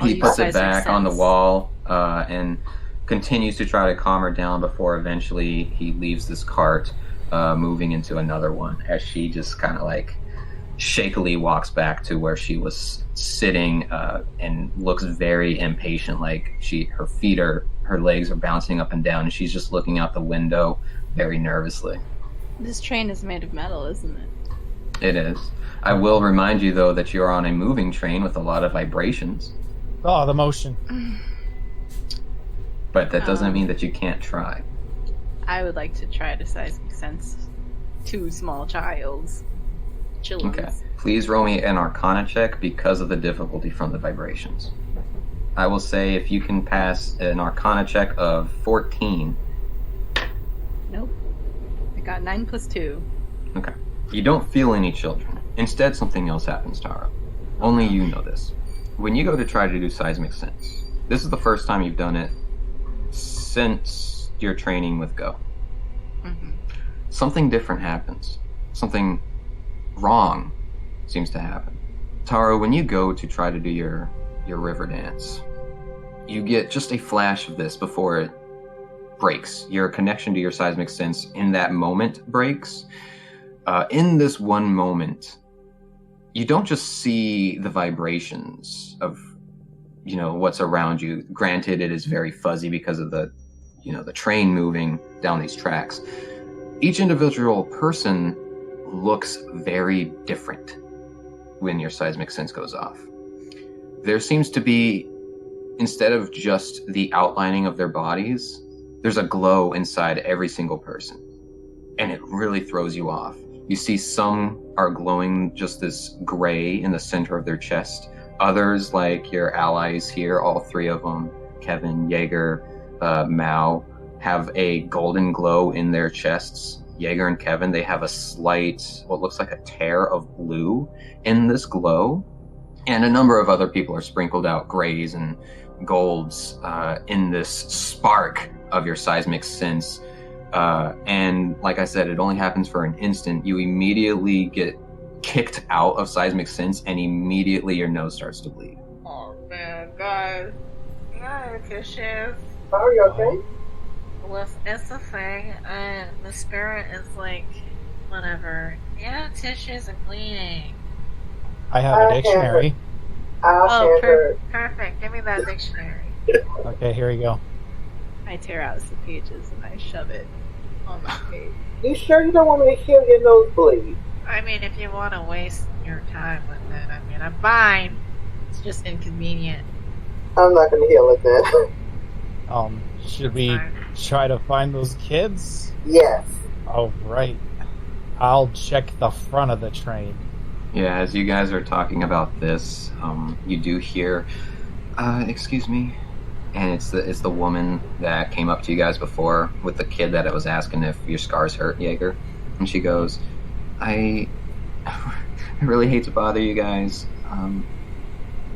He puts it back on the wall and continues to try to calm her down before eventually he leaves this cart, moving into another one, as she just kind of like shakily walks back to where she was sitting and looks very impatient, like her legs are bouncing up and down, and she's just looking out the window very nervously. This train is made of metal, isn't it? It is. I will remind you, though, that you're on a moving train with a lot of vibrations. Oh, the motion. But that doesn't mean that you can't try. I would like to try to seismic sense two small childs. Children. Okay. Please roll me an Arcana check because of the difficulty from the vibrations. I will say if you can pass an Arcana check of 14. Nope. I got 9 plus 2. Okay. You don't feel any children. Instead, something else happens, Taro. Only you know this. When you go to try to do seismic sense, this is the first time you've done it since your training with Goh. Mm-hmm. Something different happens. Something wrong seems to happen. Taro, when you go to try to do your river dance, you get just a flash of this before it breaks. Your connection to your seismic sense in that moment breaks. In this one moment, you don't just see the vibrations of, what's around you. Granted, it is very fuzzy because of the train moving down these tracks. Each individual person looks very different when your seismic sense goes off. There seems to be, instead of just the outlining of their bodies, there's a glow inside every single person. And it really throws you off. You see some are glowing just this gray in the center of their chest. Others, like your allies here, all three of them, Kevin, Jaeger, Mao, have a golden glow in their chests. Jaeger and Kevin, they have a slight, what looks like a tear of blue in this glow. And a number of other people are sprinkled out grays and golds in this spark of your seismic sense. And like I said, it only happens for an instant. You immediately get kicked out of seismic sense, and immediately your nose starts to bleed. Oh man, guys. Tissues. Are you okay? It's a thing, and the spirit is like, whatever. Yeah, tissues are bleeding. I have a dictionary. Perfect. Give me that dictionary. Okay, here we go. I tear out some pages and I shove it on my page. You sure you don't want me to heal your nosebleed? I mean, if you want to waste your time with it, I mean, I'm fine. It's just inconvenient. I'm not going to heal it then. Should we try to find those kids? Yes. Oh, right. I'll check the front of the train. Yeah, as you guys are talking about this, you do hear, excuse me, and it's the woman that came up to you guys before with the kid that was asking if your scars hurt, Jaeger. And she goes, I really hate to bother you guys,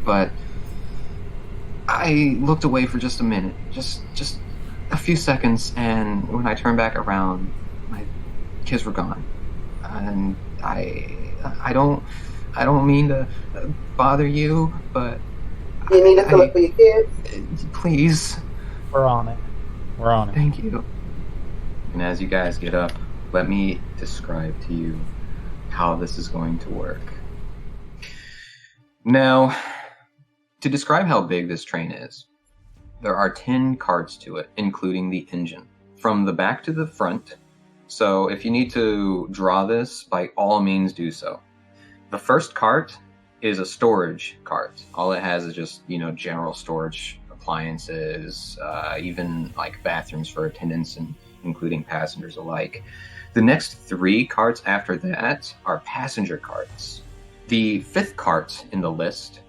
but I looked away for just a minute, just a few seconds, and when I turned back around, my kids were gone. And I don't mean to bother you, but you need us to look for your kids? Please. We're on it. Thank you. And as you guys get up, let me describe to you how this is going to work. Now, to describe how big this train is, there are 10 carts to it, including the engine, from the back to the front. So if you need to draw this, by all means do so. The first cart is a storage cart. All it has is just, general storage appliances, even like bathrooms for attendants and including passengers alike. The next 3 carts after that are passenger carts. The 5th cart in the list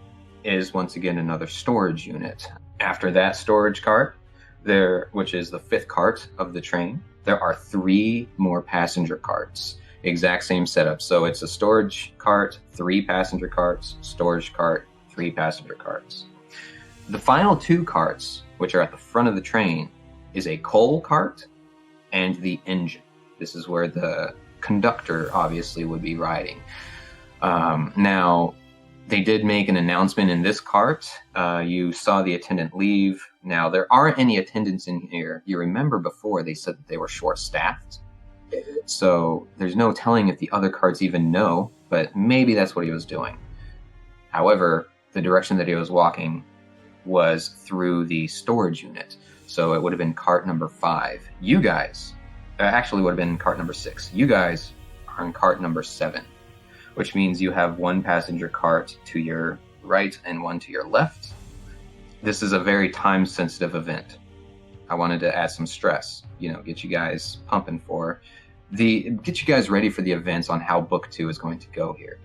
is once again another storage unit. After that storage cart, which is the 5th cart of the train, there are 3 more passenger carts. Exact same setup. So it's a storage cart, 3 passenger carts, storage cart, 3 passenger carts. The final 2 carts, which are at the front of the train, is a coal cart and the engine. This is where the conductor obviously would be riding. Now, they did make an announcement in this cart. You saw the attendant leave. Now, there aren't any attendants in here. You remember before they said that they were short-staffed. So there's no telling if the other carts even know, but maybe that's what he was doing. However, the direction that he was walking was through the storage unit. So it would have been cart number 5. You guys, actually would have been cart number 6. You guys are in cart number 7. which means you have one passenger cart to your right and one to your left. This is a very time-sensitive event. I wanted to add some stress, get you guys pumping get you guys ready for the events on how Book 2 is going to go here.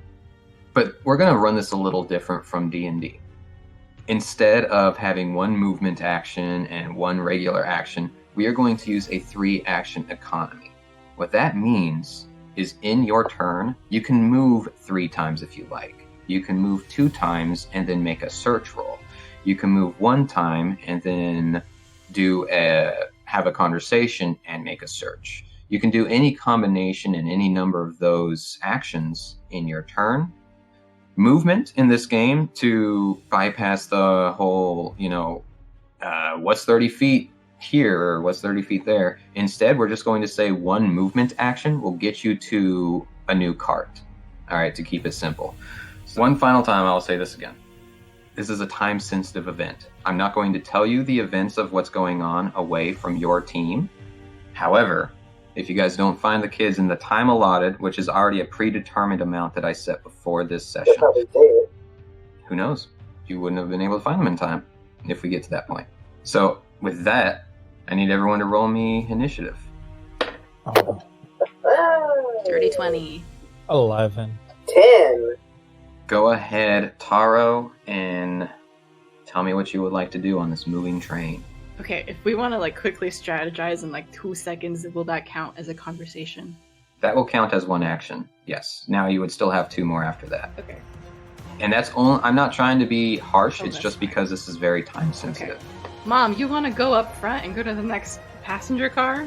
But we're going to run this a little different from D&D. Instead of having one movement action and one regular action, we are going to use a 3-action economy. What that means is in your turn, you can move 3 times if you like. You can move 2 times and then make a search roll. You can move 1 time and then have a conversation and make a search. You can do any combination in any number of those actions in your turn. Movement in this game, to bypass the whole, what's 30 feet here or what's 30 feet there. Instead, we're just going to say one movement action will get you to a new cart. All right, to keep it simple. So one final time, I'll say this again. This is a time-sensitive event. I'm not going to tell you the events of what's going on away from your team. However, if you guys don't find the kids in the time allotted, which is already a predetermined amount that I set before this session, who knows? You wouldn't have been able to find them in time if we get to that point. So with that, I need everyone to roll me initiative. Oh, Dirty 20. 11. 10. Go ahead, Taro, and tell me what you would like to do on this moving train. Okay, if we want to quickly strategize in 2 seconds, will that count as a conversation? That will count as one action, yes. Now you would still have 2 more after that. Okay. And that's only, I'm not trying to be harsh, Oh, it's that's just fine. because this is very time sensitive. Mom, you want to go up front and go to the next passenger car?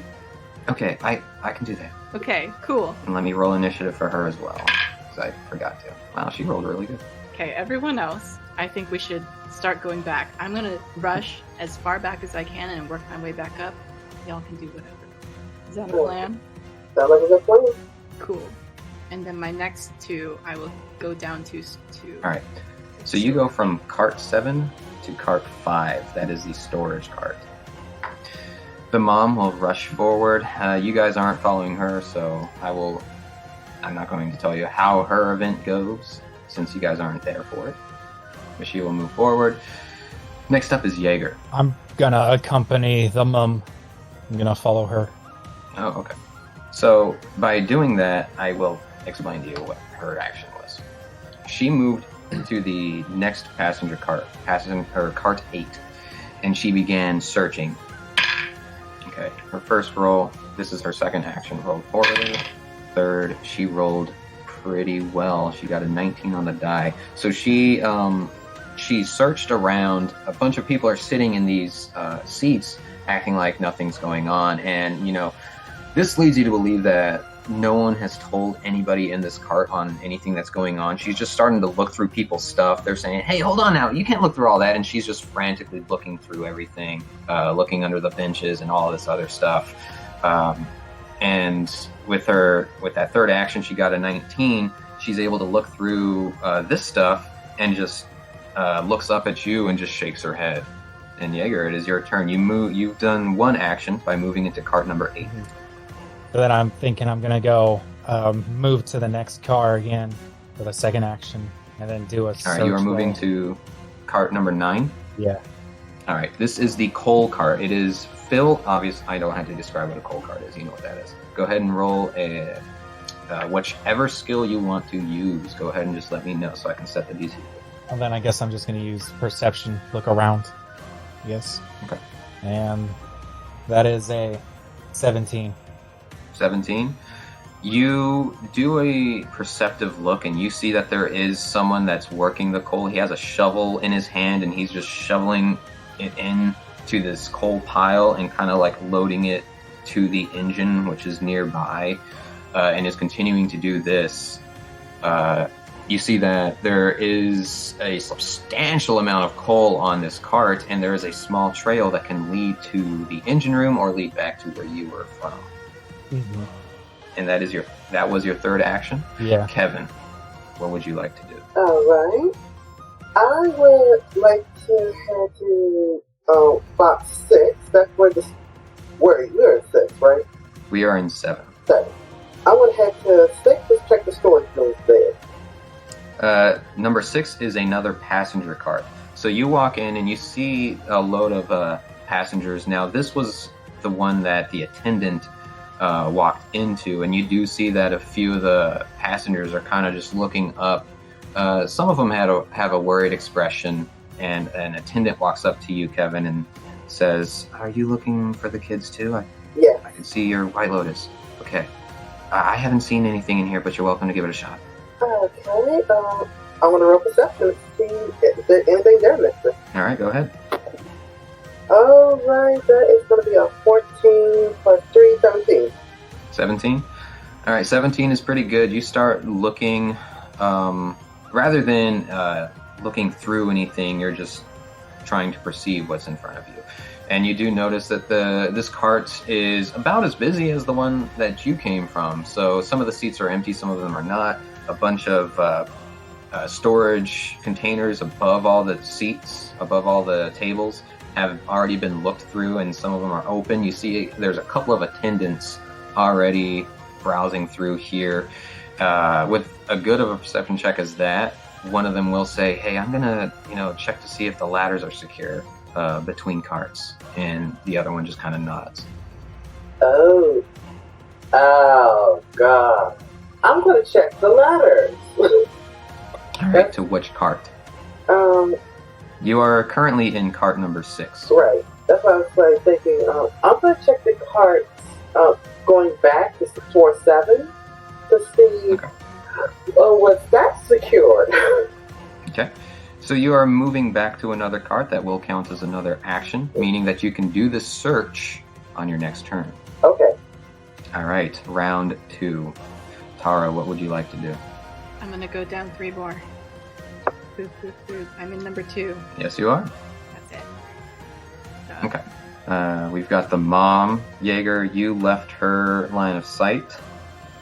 Okay, I can do that. Okay, cool. And let me roll initiative for her as well, because I forgot to. Wow, she rolled really good. Okay, everyone else, I think we should start going back. I'm gonna rush as far back as I can and work my way back up. Y'all can do whatever. Is that a plan? Sounds like a good plan. Cool. And then my next 2, I will go down to All right, so you go from cart 7 to cart 5. That is the storage cart. The mom will rush forward. You guys aren't following her, so I'm not going to tell you how her event goes, since you guys aren't there for it. But she will move forward. Next up is Jaeger. I'm gonna accompany the mum. I'm gonna follow her. Oh, okay. So by doing that, I will explain to you what her action was. She moved to the next passenger cart, cart 8, and she began searching. Okay, her first roll, this is her second action, rolled poorly. Third, she rolled pretty well. She got a 19 on the die. So she searched around. A bunch of people are sitting in these seats acting like nothing's going on. And, this leads you to believe that no one has told anybody in this cart on anything that's going on. She's just starting to look through people's stuff. They're saying, hey, hold on now. You can't look through all that. And she's just frantically looking through everything, looking under the benches and all this other stuff. And with that third action, she got a 19. She's able to look through this stuff and just looks up at you and just shakes her head. And Jaeger, it is your turn. You've done one action by moving into cart number 8. So then I'm thinking I'm gonna go move to the next car again for the second action, and then do a search. All right, you are moving roll. to cart number 9. Yeah. All right, this is the coal cart. It is Phil. Obvious. I don't have to describe what a coal cart is. You know what that is. Go ahead and roll a whichever skill you want to use. Go ahead and just let me know so I can set the DC. And then I guess I'm just gonna use perception, look around. Yes. Okay. And that is a 17. 17. You do a perceptive look and you see that there is someone that's working the coal. He has a shovel in his hand and he's just shoveling it in to this coal pile and kind of loading it to the engine, which is nearby, and is continuing to do this. You see that there is a substantial amount of coal on this cart, and there is a small trail that can lead to the engine room or lead back to where you were from. Mm-hmm. And that was your third action? Yeah. Kevin, what would you like to do? Alright. I would like to head to box 6. That's where you're in 6, right? We are in 7. 7. I would head to 6 to check the storage rooms there. Number 6 is another passenger cart. So you walk in and you see a load of passengers. Now, this was the one that the attendant walked into, and you do see that a few of the passengers are kind of just looking up. Some of them have a worried expression, and an attendant walks up to you, Kevin, and says, "Are you looking for the kids too? Yeah. I can see your White Lotus." Okay. I haven't seen anything in here, but you're welcome to give it a shot. Okay. I want to roll perception to see if there's anything there, mister. All right, go ahead. All right, that is going to be a 14 plus 3, 17. 17? All right, 17 is pretty good. You start looking, rather than looking through anything, you're just trying to perceive what's in front of you. And you do notice that this cart is about as busy as the one that you came from. So some of the seats are empty, some of them are not. A bunch of storage containers above all the seats, above all the tables, have already been looked through, and some of them are open. You see there's a couple of attendants already browsing through here. With a good of a perception check as that, one of them will say, "Hey, I'm gonna, check to see if the ladders are secure between carts," and the other one just kind of nods. Oh, God! I'm going to check the ladders. All right, to which cart? You are currently in cart number 6. Right. That's why I was like thinking. I'm going to check the carts going back to 4-7 to see. Okay. Was that secured? Okay. So you are moving back to another cart. That will count as another action, meaning that you can do this search on your next turn. Okay. All right, round 2. Taro, what would you like to do? I'm gonna go down 3 more. Boop, boop, boop. I'm in number 2. Yes, you are. That's it. Okay. We've got the mom. Jaeger, you left her line of sight.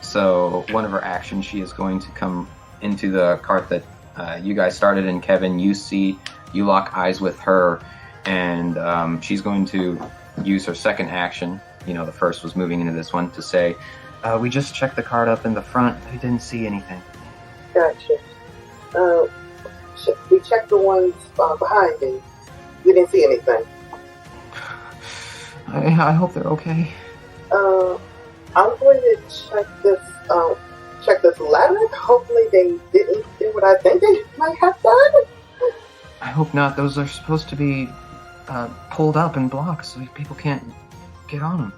So one of her actions, she is going to come into the cart that you guys started in. Kevin, you lock eyes with her, and she's going to use her second action. The first was moving into this one to say, "We just checked the cart up in the front. We didn't see anything." Gotcha. We checked the ones behind me. We didn't see anything. I hope they're okay. I'm going to check this ladder. Hopefully they didn't do what I think they might have done. I hope not. Those are supposed to be pulled up and blocked so people can't get on them.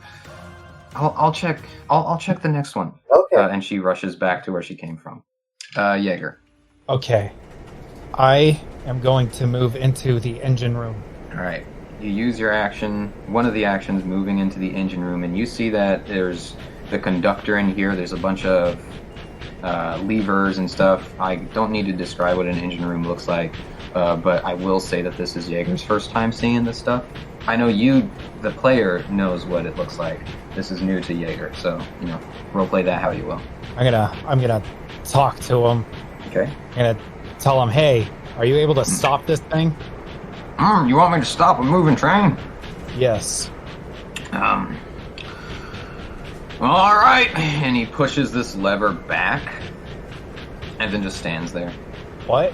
I'll check. I'll check the next one. Okay. And she rushes back to where she came from. Jaeger. Okay. I am going to move into the engine room. All right. You use your action, one of the actions, moving into the engine room, and you see that there's the conductor in here. There's a bunch of levers and stuff. I don't need to describe what an engine room looks like, but I will say that this is Jaeger's first time seeing this stuff. I know you, the player, knows what it looks like. This is new to Jaeger, so roleplay that how you will. I'm gonna talk to him. Okay. I'm gonna tell him, "Hey, are you able to stop this thing?" You want me to stop a moving train? Yes. Well, all right. And he pushes this lever back, and then just stands there. What?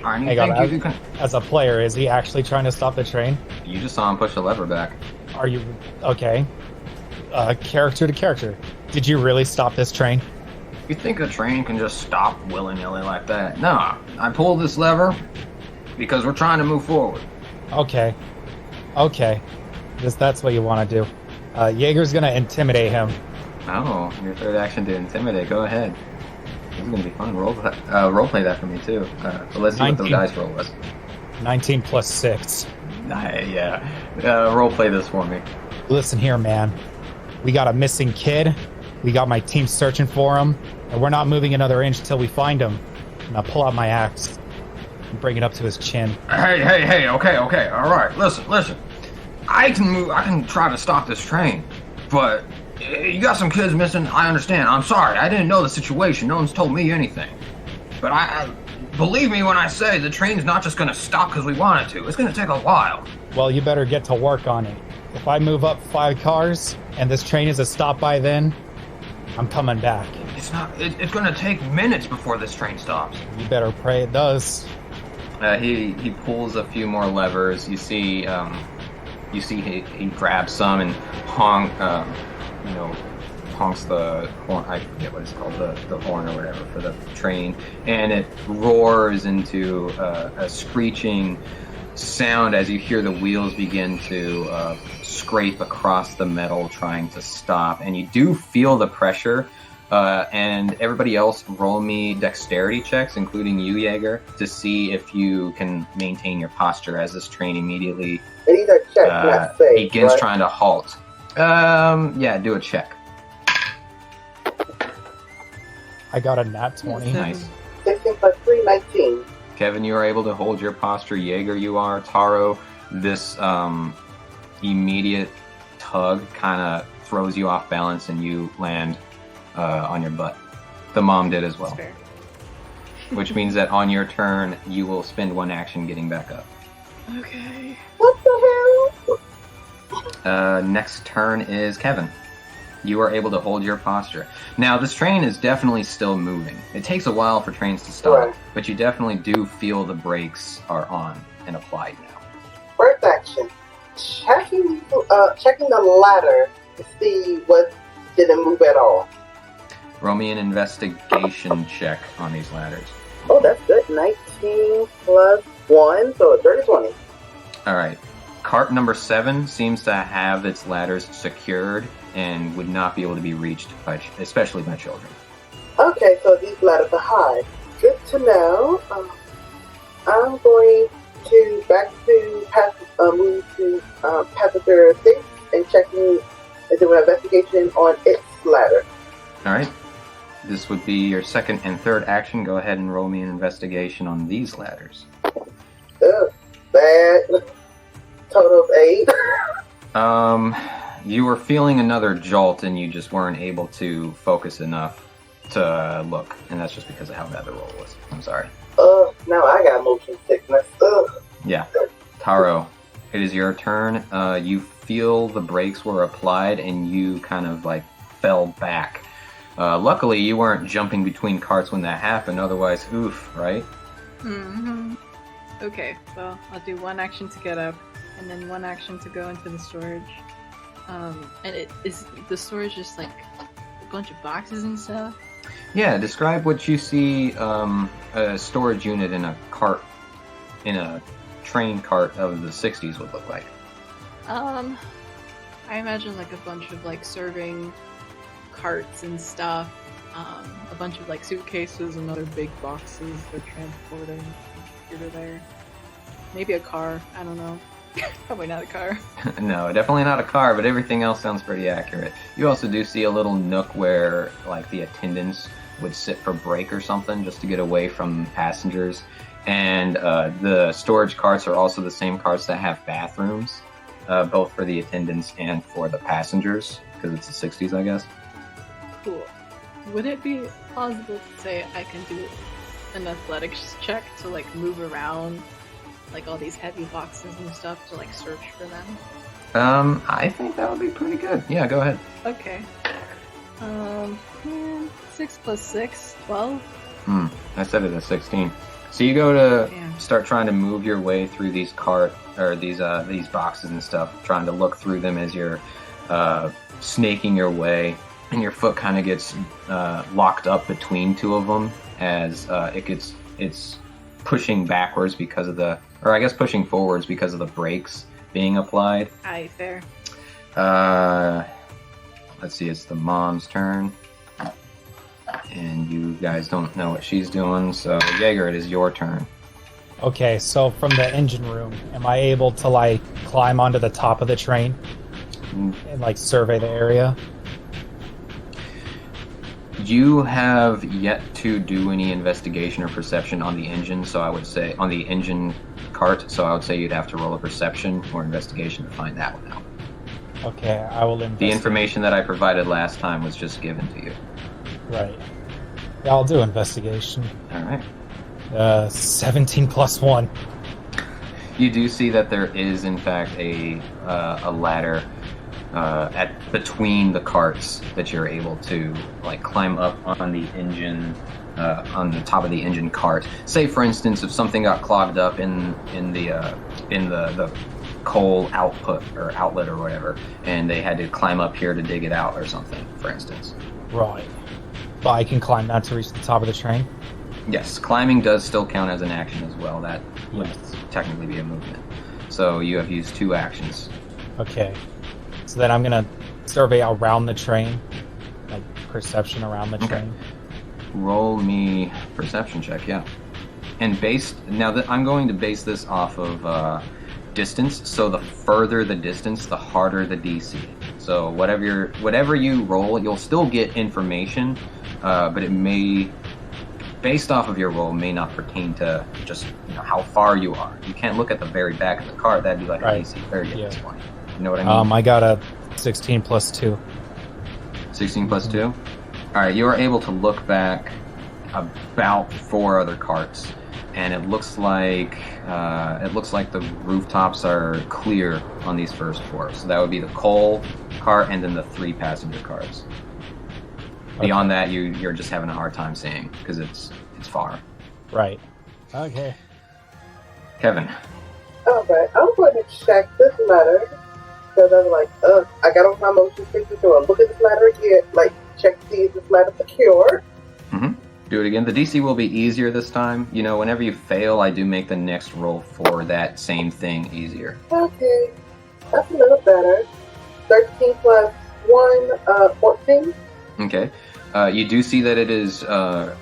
Hang on, as a player, is he actually trying to stop the train? You just saw him push the lever back. Are you okay? Character to character. Did you really stop this train? You think a train can just stop willy-nilly like that? No, I pulled this lever because we're trying to move forward. Okay. That's what you want to do. Jaeger's gonna intimidate him. Oh, your third action to intimidate. Go ahead. This is gonna be fun. Roleplay that for me too. So let's see 19. what the dice roll was. 19 plus 6. Yeah. Roleplay this for me. Listen here, man. We got a missing kid. We got my team searching for him, and we're not moving another inch till we find him. And I'll pull out my axe and bring it up to his chin. Hey, okay, all right, listen. I can try to stop this train, but you got some kids missing, I understand. I'm sorry, I didn't know the situation. No one's told me anything. But I believe me when I say the train's not just going to stop because we want it to. It's going to take a while. Well, you better get to work on it. If I move up 5 cars and this train is a stop by then, I'm coming back. It's not. It's going to take minutes before this train stops. You better pray it does. He pulls a few more levers. You see he grabs some and honks the horn. I forget what it's called, the horn or whatever for the train, and it roars into a screeching sound as you hear the wheels begin to scrape across the metal trying to stop, and you do feel the pressure. And everybody else, roll me dexterity checks, including you, Jaeger, to see if you can maintain your posture as this train immediately begins trying to halt. Yeah, do a check. I got a nat 20. Nice. 16 plus 3, 19. Kevin, you are able to hold your posture. Jaeger, you are. Taro, this immediate tug kind of throws you off balance and you land on your butt. The mom did as well. That's fair. Which means that on your turn, you will spend one action getting back up. Okay. What the hell? Next turn is Kevin. You are able to hold your posture. Now, this train is definitely still moving. It takes a while for trains to stop, Right. but you definitely do feel the brakes are on and applied now. First action. Checking the ladder to see what didn't move at all. Roll me an investigation check on these ladders. Oh, that's good. 19 plus 1, so a dirty 20. All right. Cart number 7 seems to have its ladders secured and would not be able to be reached, especially by children. Okay, so these ladders are high. Good to know. I'm going to move to passenger 6 and checking and do an investigation on its ladder. All right. This would be your second and third action. Go ahead and roll me an investigation on these ladders. Ugh, bad. Total of 8. You were feeling another jolt and you just weren't able to focus enough to look, and that's just because of how bad the roll was. I'm sorry. Now I got motion sickness. Ugh. Yeah. Taro, it is your turn. You feel the brakes were applied and you kind of like fell back. Luckily, you weren't jumping between carts when that happened, otherwise, oof, right? Mm-hmm. Okay, well, I'll do one action to get up, and then one action to go into the storage. And it is the storage just like a bunch of boxes and stuff? Yeah, describe what you see a storage unit in a cart, in a train cart of the 60s would look like. I imagine like a bunch of like serving carts and stuff, a bunch of like suitcases and other big boxes for transporting here to there. Maybe a car, I don't know. Probably not a car. No, definitely not a car, but everything else sounds pretty accurate. You also do see a little nook where like the attendants would sit for break or something just to get away from passengers. And the storage carts are also the same carts that have bathrooms, both for the attendants and for the passengers, because it's the 60s, I guess. Cool. Would it be plausible to say I can do an athletics check to like move around like all these heavy boxes and stuff to like search for them? I think that would be pretty good. Yeah, go ahead. Okay. 6 plus 6, 12. I said it as 16. So you go to Damn. start trying to move your way through these these boxes and stuff, trying to look through them as you're snaking your way, and your foot kind of gets locked up between two of them as it's pushing backwards because of pushing forwards because of the brakes being applied. Aye, fair. Let's see, it's the mom's turn. And you guys don't know what she's doing, so Jaeger, it is your turn. Okay, so from the engine room, am I able to like climb onto the top of the train and like survey the area? You have yet to do any investigation or perception on the engine, so I would say on the engine cart, so I would say you'd have to roll a perception or investigation to find that one out. Okay, I will investigate. The information that I provided last time was just given to you. Right. Yeah, I'll do investigation. All right. 17 plus 1. You do see that there is, in fact, a ladder at between the carts that you're able to like climb up on the engine, on the top of the engine cart. Say, for instance, if something got clogged up in the coal output or outlet or whatever, and they had to climb up here to dig it out or something, for instance. Right. But I can climb that to reach the top of the train? Yes, climbing does still count as an action as well. That would Yes. technically be a movement. So you have used 2 actions. Okay. So then I'm going to survey around the train. Like, perception around the Okay. train. Roll me perception check, yeah. And I'm going to base this off of distance. So the further the distance, the harder the DC. So whatever you roll, you'll still get information, but it may, based off of your roll, may not pertain to just how far you are. You can't look at the very back of the cart. That'd be like Right. a DC 30 at Yeah. this point. You know what I mean? I got a 16 plus 2. 16 plus 2. All right, you are able to look back about 4 other carts, and it looks like the rooftops are clear on these first 4. So that would be the coal cart and then the 3 passenger cars. Beyond that, you're just having a hard time seeing because it's far. Right. Okay. Kevin, Alright, I'm going to check this letter. Because I'm like, I got on my motion picture, so I look at this letter again, like, check to see if this letter's secure. do it again. The DC will be easier this time. Whenever you fail, I do make the next roll for that same thing easier. Okay, that's a little better. 13 plus 1, 14. Okay. You do see that it is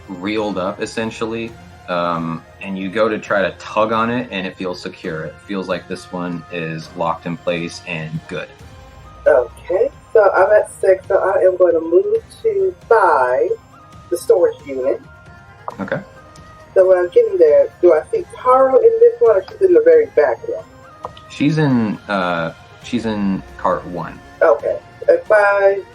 reeled up, essentially, and you go to try to tug on it, and it feels secure. It feels like this one is locked in place and good. Okay, so I'm at 6, so I am going to move to 5, the storage unit. Okay. So when I'm getting there, do I see Taro in this one, or she's in the very back one? She's in cart 1. Okay, at 5,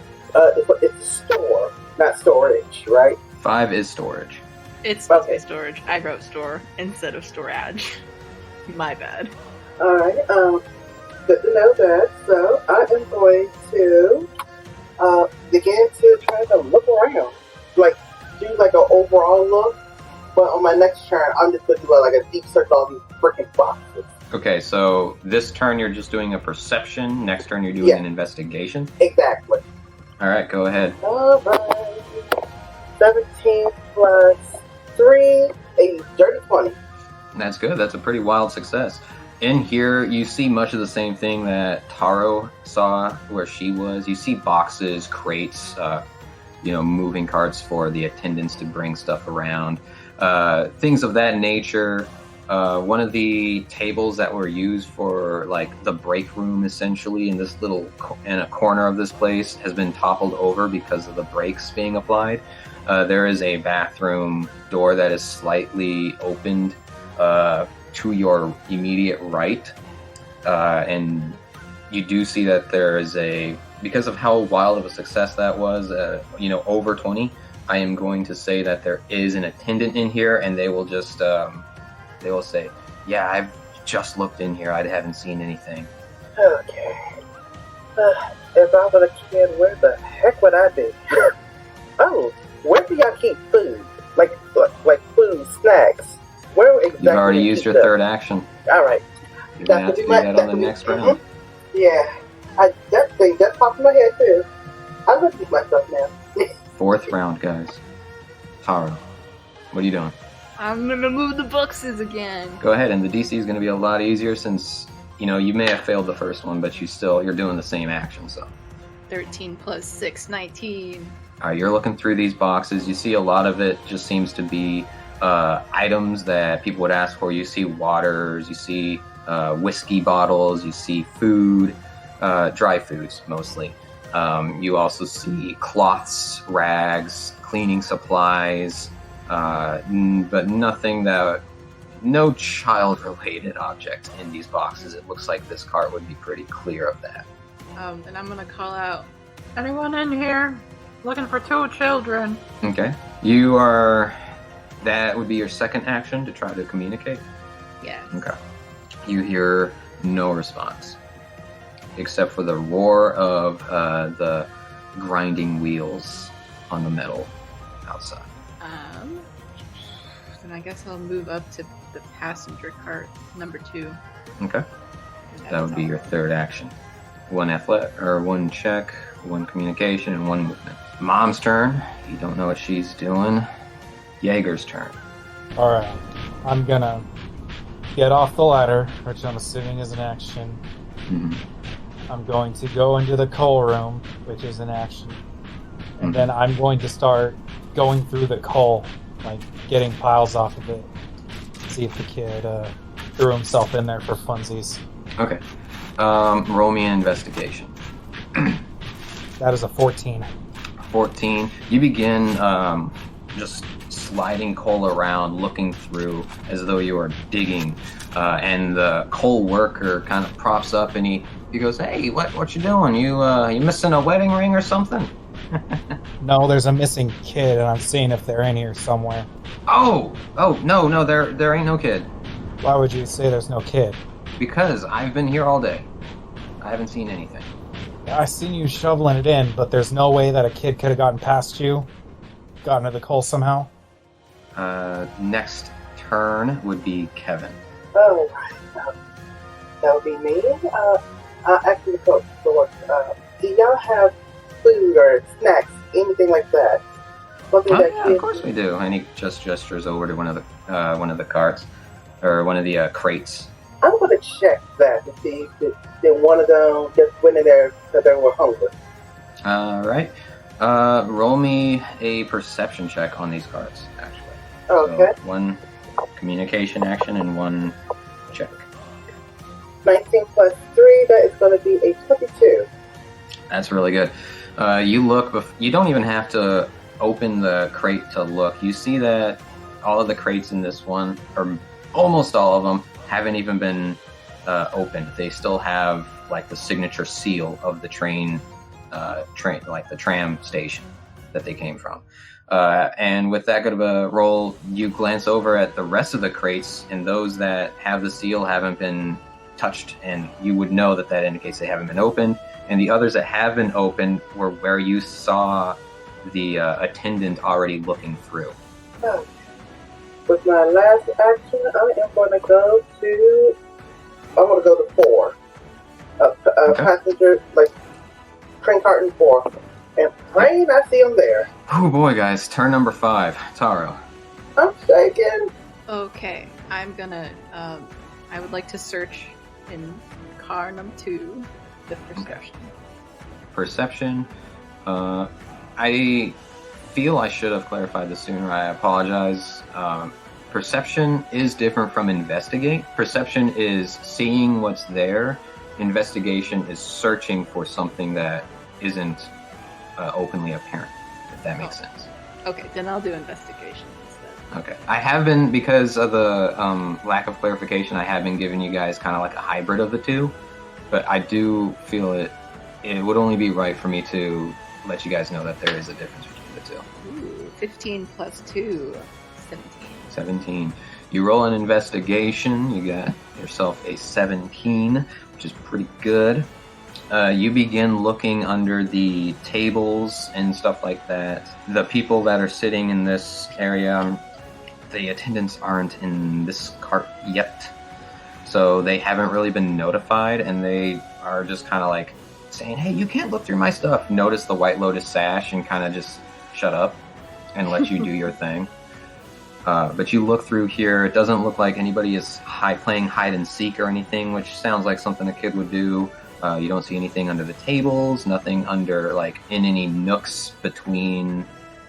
it's a store, not storage, right? 5 is storage. It's supposed to Okay. be storage. I wrote store instead of storage. My bad. Alright, good to know that. So I am going to begin to try to look around. Like, do like an overall look. But on my next turn, I'm just going to do like a deep search on these freaking boxes. Okay, so this turn you're just doing a perception. Next turn you're doing an investigation. Exactly. All right, go ahead. Alright. 17 plus 3, a dirty 20. That's good. That's a pretty wild success. In here, you see much of the same thing that Taro saw where she was. You see boxes, crates, moving carts for the attendants to bring stuff around. Things of that nature. One of the tables that were used for like the break room, essentially, in this little in a corner of this place, has been toppled over because of the brakes being applied. There is a bathroom door that is slightly opened to your immediate right, and you do see that there is because of how wild of a success that was, over 20. I am going to say that there is an attendant in here, and they will just they will say, "Yeah, I've just looked in here. I haven't seen anything." Okay. If I were a kid, where the heck would I be? Oh, where do y'all keep food? Like food, snacks? Where exactly? You've already used your third action. All right. You're going to have to do that on the next round. Yeah. That thing just popped in my head, too. I look at myself now. 4th round, guys. Taro, what are you doing? I'm gonna move the boxes again. Go ahead, and the DC is going to be a lot easier since, you may have failed the first one, but you're doing the same action, so. 13 plus 6, 19. All right, you're looking through these boxes. You see a lot of it just seems to be items that people would ask for. You see waters, you see whiskey bottles, you see food, dry foods mostly. You also see cloths, rags, cleaning supplies, but no child-related objects in these boxes. It looks like this cart would be pretty clear of that. And I'm gonna call out, anyone in here? Looking for 2 children. Okay. That would be your second action to try to communicate? Yes. Okay. You hear no response. except for the roar of the grinding wheels on the metal outside. Then I guess I'll move up to the passenger cart, number 2. Okay. That would be your third action. 1 one check, 1 communication, and 1 movement. Mom's turn. You don't know what she's doing. Jaeger's turn. Alright. I'm gonna get off the ladder, which I'm assuming is an action. Mhm. I'm going to go into the coal room, which is an action. And then I'm going to start going through the coal, like getting piles off of it. See if the kid threw himself in there for funsies. Okay. Roll me an investigation. That is a 14. 14. You begin just sliding coal around, looking through as though you are digging. And the coal worker kind of props up and he goes, "Hey, what you doing? You missing a wedding ring or something?" No, there's a missing kid, and I'm seeing if they're in here somewhere. Oh, no, there ain't no kid. Why would you say there's no kid? Because I've been here all day. I haven't seen anything. I seen you shoveling it in, but there's no way that a kid could have gotten past you, gotten to the coal somehow. Next turn would be Kevin. Oh, that would be me. Actually, the do y'all have food or snacks, anything like that? Something that Yeah, of course we do. And he just gestures over to one of the carts, or one of the crates. I'm going to check that to see if one of them just went in there because they were hungry. All right. Roll me a perception check on these cards, actually. Okay. So 1 communication action and 1 check. 19 plus 3, that is going to be a 22. That's really good. You look, you don't even have to open the crate to look. You see that all of the crates in this one, or almost all of them, haven't even been opened. They still have like the signature seal of the train, like the tram station that they came from. And with that good of a roll, you glance over at the rest of the crates, and those that have the seal haven't been touched, and you would know that indicates they haven't been opened. And the others that have been opened were where you saw the attendant already looking through. Oh. With my last action, I am going to go to 4. Okay. Passenger, like, train cart and 4. And train, I see them there. Oh boy, guys. Turn number 5. Taro. I'm shaking. Okay, I'm gonna, I would like to search in car number 2, the perception. Perception. I feel I should have clarified this sooner. I apologize. Perception is different from investigate. Perception is seeing what's there. Investigation is searching for something that isn't openly apparent, if that makes sense. Okay, then I'll do investigation instead. Okay. I have been, because of the lack of clarification, I have been giving you guys kind of like a hybrid of the two, but I do feel it would only be right for me to let you guys know that there is a difference between the two. Ooh, 15 plus 2, 17. 17. You roll an investigation, you got yourself a 17, which is pretty good. You begin looking under the tables and stuff like that. The people that are sitting in this area, the attendants aren't in this cart yet, so they haven't really been notified, and they are just kind of like saying, "Hey, you can't look through my stuff." Notice the White Lotus sash and kind of just shut up and let you do your thing. But you look through here, it doesn't look like anybody is playing hide and seek or anything, which sounds like something a kid would do. You don't see anything under the tables, nothing under, like, in any nooks between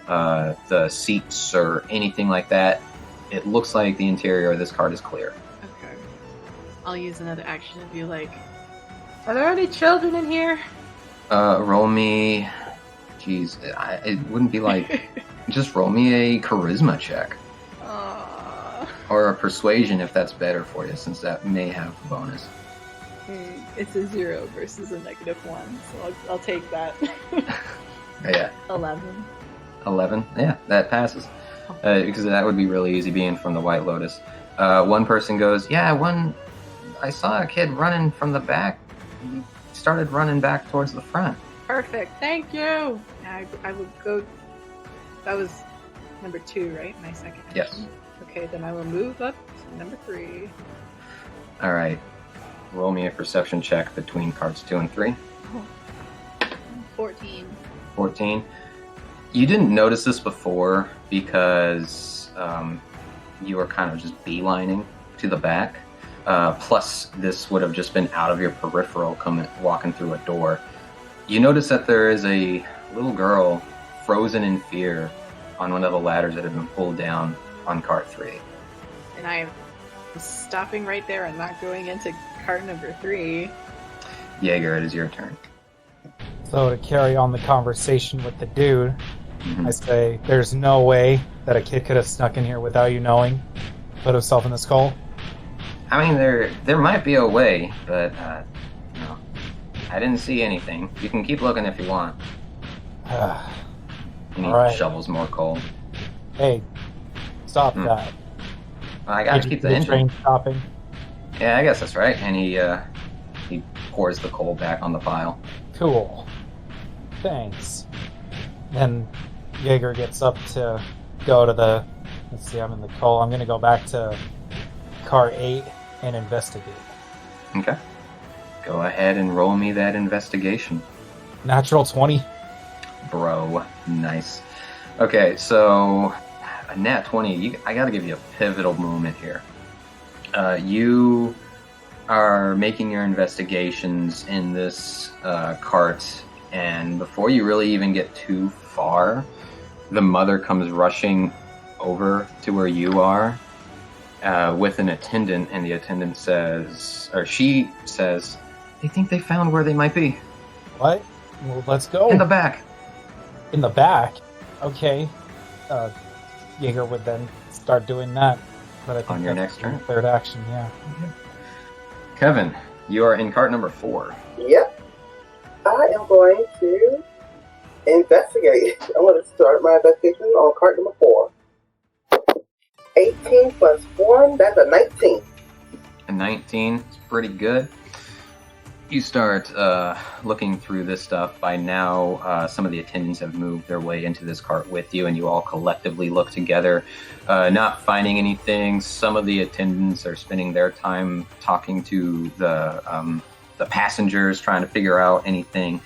the seats or anything like that. It looks like the interior of this cart is clear. Okay. I'll use another action and be like, are there any children in here? Roll me... Jeez, it wouldn't be like... Just roll me a charisma check. Or a persuasion if that's better for you, since that may have a bonus. It's a 0 versus a -1, so I'll take that. Yeah. 11. 11? Yeah, that passes. Because that would be really easy being from the White Lotus. One person goes, "Yeah, I saw a kid running from the back. started running back towards the front. Perfect. Thank you. I will go. That was number 2, right? My second action. Yes. Okay, then I will move up to number 3. All right. Roll me a perception check between cards 2 and 3. 14. 14. You didn't notice this before because you were kind of just beelining to the back. Plus, this would have just been out of your peripheral walking through a door. You notice that there is a little girl frozen in fear on one of the ladders that have been pulled down on cart 3. And I'm stopping right there and not going into cart number 3. Jaeger, it is your turn. So to carry on the conversation with the dude, I say, there's no way that a kid could have snuck in here without you knowing, put himself in the skull. I mean, there might be a way, but no, I didn't see anything. You can keep looking if you want. And he Alright. shovels more coal. Hey, stop that. I gotta Did you keep see the engine. train stopping. Yeah, I guess that's right. And he pours the coal back on the pile. Cool. Thanks. Then Jaeger gets up to go to the... Let's see, I'm in the coal. I'm going to go back to car 8 and investigate. Okay. Go ahead and roll me that investigation. Natural 20. Bro, nice. Okay, so a nat 20, I gotta give you a pivotal moment here. You are making your investigations in this cart, and before you really even get too far, the mother comes rushing over to where you are with an attendant, and the attendant says, or she says, they think they found where they might be. What? Well, let's go. In the back. In the back? Okay. Jaeger would then start doing that. But I think On your that's next turn? Third action, yeah. Kevin, you are in cart number 4. Yep. I am going to investigate. I'm going to start my investigation on card number 4. 18 plus 1, that's a 19. A 19 is pretty good. You start looking through this stuff. By now, some of the attendants have moved their way into this cart with you, and you all collectively look together, not finding anything. Some of the attendants are spending their time talking to the passengers, trying to figure out anything.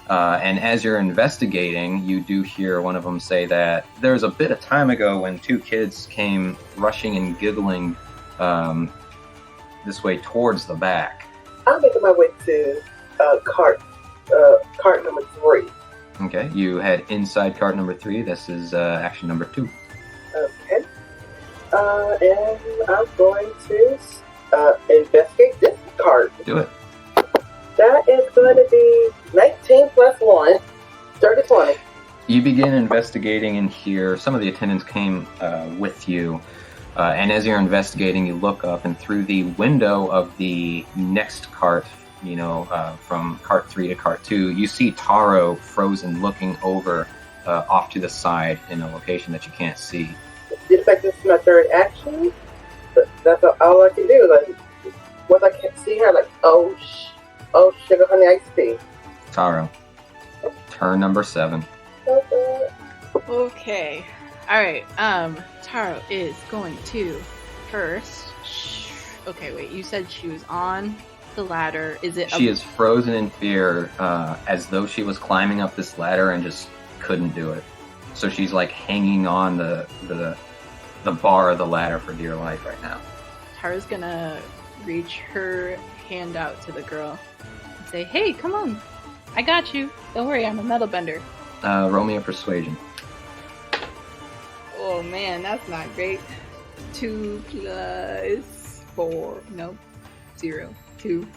And as you're investigating, you do hear one of them say that there was a bit of time ago when 2 kids came rushing and giggling this way towards the back. I'm making my way to cart number 3. Okay, you head inside cart number 3. This is action number 2. Okay. And I'm going to investigate this cart. Do it. That is going to be 19 plus 1. 20. You begin investigating in here. Some of the attendants came with you. And as you're investigating, you look up, and through the window of the next cart, from cart 3 to cart 2, you see Taro frozen looking over off to the side in a location that you can't see. It's like this is my third action. But that's all I can do. Like, once I can't see her, like, oh, sugar, honey, iced tea. Taro, turn number 7. Okay. Alright, Taro is going to first... Okay, wait, you said she was on the ladder. Is it... She is frozen in fear, as though she was climbing up this ladder and just couldn't do it. So she's like hanging on the bar of the ladder for dear life right now. Taro's gonna reach her hand out to the girl and say, hey, come on, I got you. Don't worry, I'm a metal bender. Roll me a persuasion. Oh man, that's not great. 2 plus 4. Nope. 0. 2.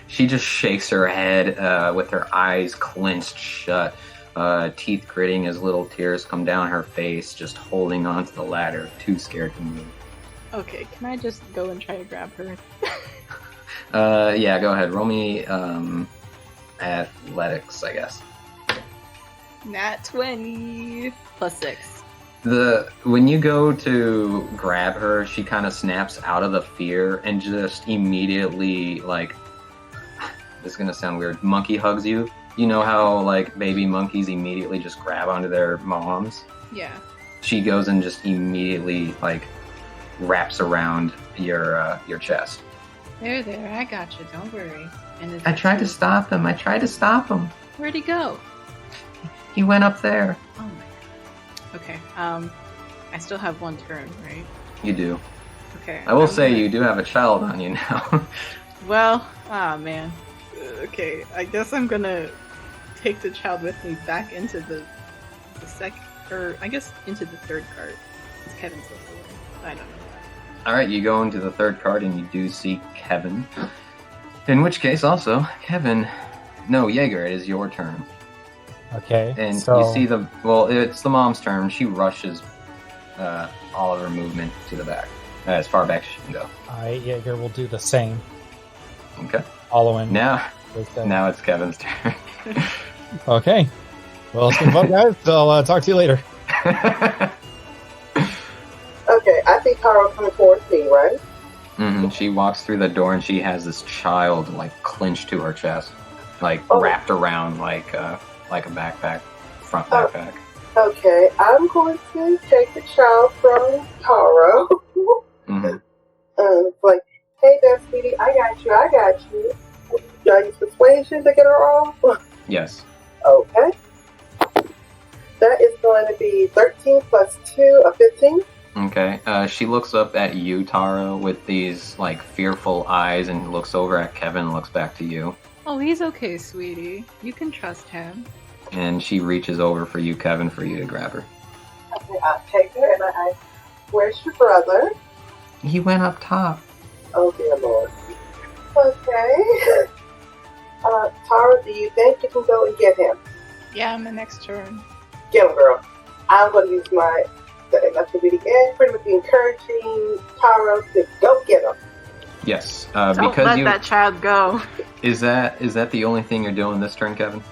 She just shakes her head with her eyes clenched shut, teeth gritting as little tears come down her face, just holding onto the ladder, too scared to move. Okay, can I just go and try to grab her? Yeah, go ahead. Roll me athletics, I guess. Nat 20 plus 6. When you go to grab her, she kind of snaps out of the fear and just immediately, like, this is gonna sound weird. Monkey hugs you. You know how like baby monkeys immediately just grab onto their moms? Yeah. She goes and just immediately like wraps around your chest. There, I got you. Don't worry. And I tried to stop him. Where'd he go? He went up there. Oh my god. Okay. I still have one turn, right? You do. Okay. I will say you do have a child on you now. Well, man. Okay, I guess I'm gonna take the child with me back into the second, or I guess into the third cart. Because Kevin's still away. I don't know. All right, you go into the third cart and you do see Kevin. In which case, also Kevin. No, Jaeger, it is your turn. Okay. And so you see it's the mom's turn. She rushes all of her movement to the back, as far back as she can go. Jaeger will do the same. Okay. Following. Now it's Kevin's turn. Okay. Well, it's been fun, guys. So I'll talk to you later. Okay, I see Taro coming towards me, right? She walks through the door and she has this child like clinched to her chest, like wrapped around like a backpack, front backpack. Okay, I'm going to take the child from Taro. It's like, hey there, sweetie, I got you. Do I use persuasion to get her off? Yes. Okay. That is going to be 13 plus 2, a 15. Okay. She looks up at you, Taro, with these like fearful eyes, and looks over at Kevin and looks back to you. Oh, he's okay, sweetie. You can trust him. And she reaches over for you, Kevin, for you to grab her. Okay, I'll take her and I where's your brother? He went up top. Oh dear Lord. Okay. Tara, do you think you can go and get him? Yeah, my next turn. Get him, girl. I'm going to use my activity again, pretty much encouraging Tara to go get him. Yes, Don't because let that child go. Is that the only thing you're doing this turn, Kevin?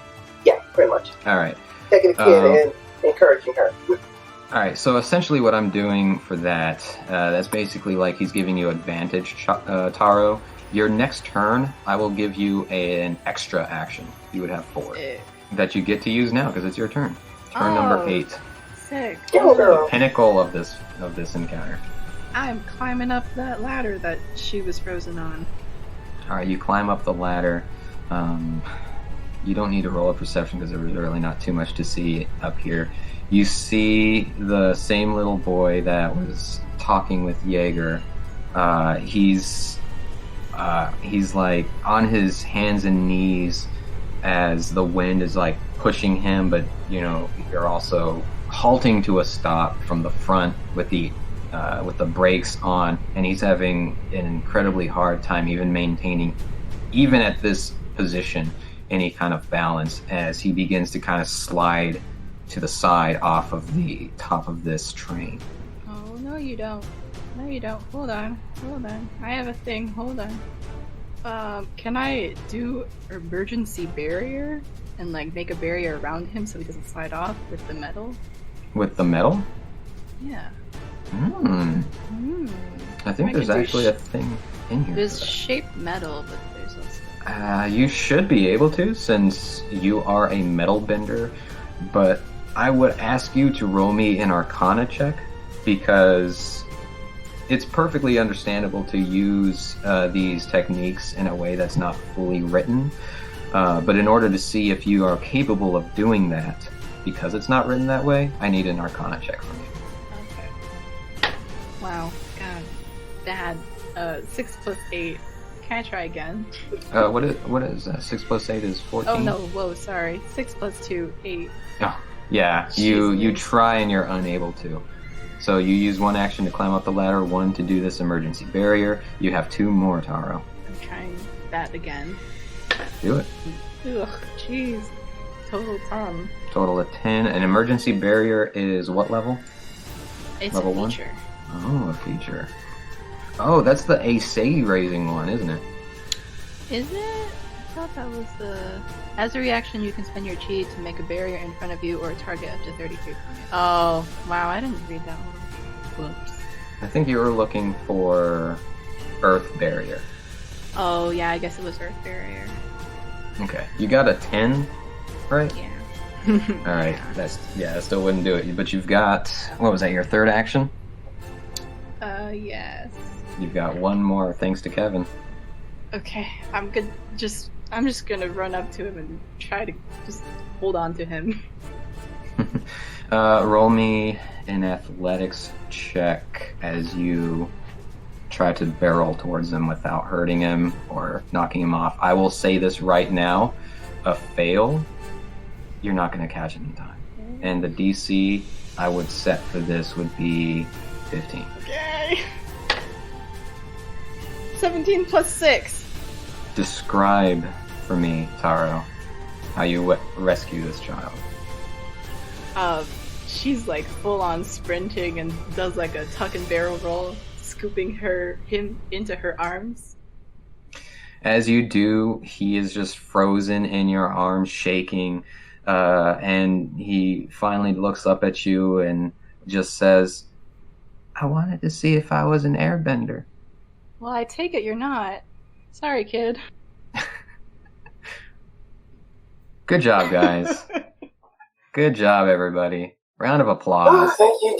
Yeah, pretty much. All right. Taking the kid and encouraging her. All right. So essentially, what I'm doing for that's basically like he's giving you advantage, Taro. Your next turn, I will give you an extra action. You would have 4 that you get to use now because it's your turn. Turn number 8. Sick. Go, girl. The pinnacle of this encounter. I'm climbing up that ladder that she was frozen on. All right, you climb up the ladder. You don't need to roll a perception because there was really not too much to see up here. You see the same little boy that was talking with Jaeger. He's like on his hands and knees as the wind is like pushing him, but you're also halting to a stop from the front with the brakes on, and he's having an incredibly hard time even maintaining, even at this position, any kind of balance as he begins to kind of slide to the side off of the top of this train. Oh, no you don't. No you don't. Hold on. I have a thing. Hold on. Can I do emergency barrier and like make a barrier around him so he doesn't slide off with the metal? With the metal? Yeah. I think there's actually a thing in here. There's shaped metal, but there's also... You should be able to, since you are a metal bender, but I would ask you to roll me an Arcana check, because it's perfectly understandable to use these techniques in a way that's not fully written, but in order to see if you are capable of doing that, because it's not written that way, I need an Arcana check from you. Okay. Wow. God. Bad. 6 plus 8. Can I try again? What is 6 plus 8 is 14? Oh no, whoa, sorry. 6 plus 2, 8. Oh, yeah, you try and you're unable to. So you use one action to climb up the ladder, one to do this emergency barrier. You have 2 more, Taro. I'm trying that again. Do it. Ugh, jeez. Total 10. Total of 10. An emergency barrier is what level? It's level a feature. 1? Oh, a feature. Oh, that's the AC raising one, isn't it? Is it? I thought that was the... As a reaction, you can spend your chi to make a barrier in front of you or a target up to 30 feet from you. Oh, wow, I didn't read that one. Whoops. I think you were looking for Earth Barrier. Oh, yeah, I guess it was Earth Barrier. Okay, you got a 10, right? Yeah. All right, that still wouldn't do it. But you've got, what was that? Your third action? Yes. You've got one more, thanks to Kevin. Okay, I'm just gonna run up to him and try to just hold on to him. Roll me an athletics check as you try to barrel towards him without hurting him or knocking him off. I will say this right now: a fail, you're not going to catch him in time. And the DC I would set for this would be 15. Okay. 17 plus 6. Describe for me, Taro, how you rescue this child. She's like full on sprinting and does like a tuck and barrel roll, scooping him into her arms. As you do, he is just frozen in your arms, shaking, and he finally looks up at you and just says, "I wanted to see if I was an airbender." Well, I take it you're not. Sorry, kid. Good job, guys. Good job, everybody. Round of applause. Oh, thank you,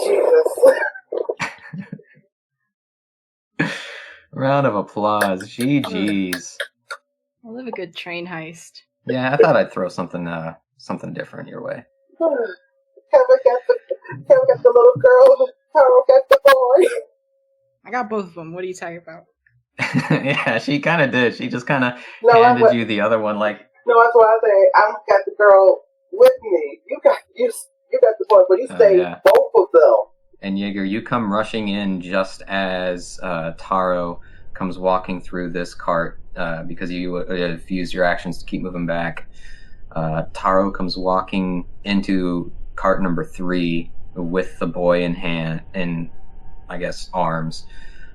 Jesus. Round of applause. GG's. I love a good train heist. Yeah, I thought I'd throw something different your way. Kevin got the little girl. Taro got the boy. I got both of them. What are you talking about? Yeah, she kind of did. She just kind of handed you the other one, like. No, that's what I say. I got the girl with me. You got the boy, but you saved both of them. And Jaeger, you come rushing in just as Taro comes walking through this cart because you have used your actions to keep moving back. Taro comes walking into cart number 3 with the boy in I guess arms,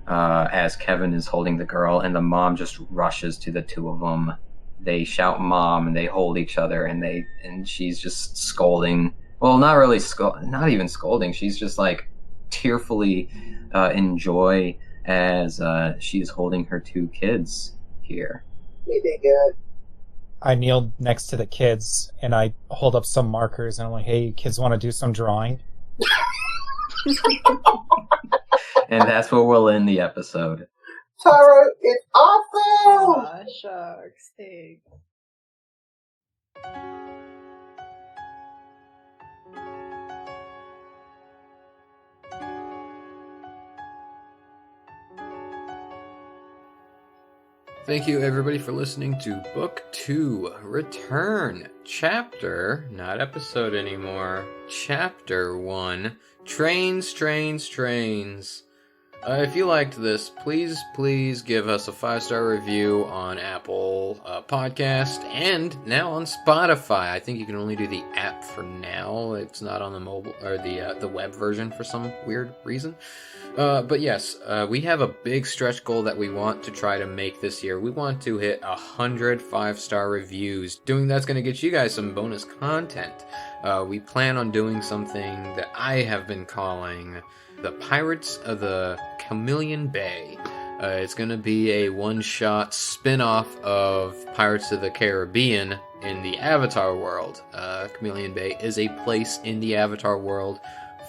as Kevin is holding the girl, and the mom just rushes to the two of them. They shout "mom" and they hold each other, and she's just scolding. Well, not really not even scolding. She's just like tearfully in joy as she's holding her 2 kids here. You did good. I kneel next to the kids and I hold up some markers and I'm like, "Hey, kids, want to do some drawing?" And that's where we'll end the episode. Taro, it's awesome! Aw, shucks, thanks. Thank you, everybody, for listening to Book 2, Return, Chapter, not episode anymore, Chapter 1, Trains, Trains, Trains. If you liked this, please give us a 5-star review on Apple Podcast and now on Spotify. I think you can only do the app for now. It's not on the mobile or the web version for some weird reason. But yes, we have a big stretch goal that we want to try to make this year. We want to hit 100 5-star reviews. Doing that's going to get you guys some bonus content. We plan on doing something that I have been calling the Pirates of the Chameleon Bay. It's going to be a one-shot spin-off of Pirates of the Caribbean in the Avatar world. Chameleon Bay is a place in the Avatar world.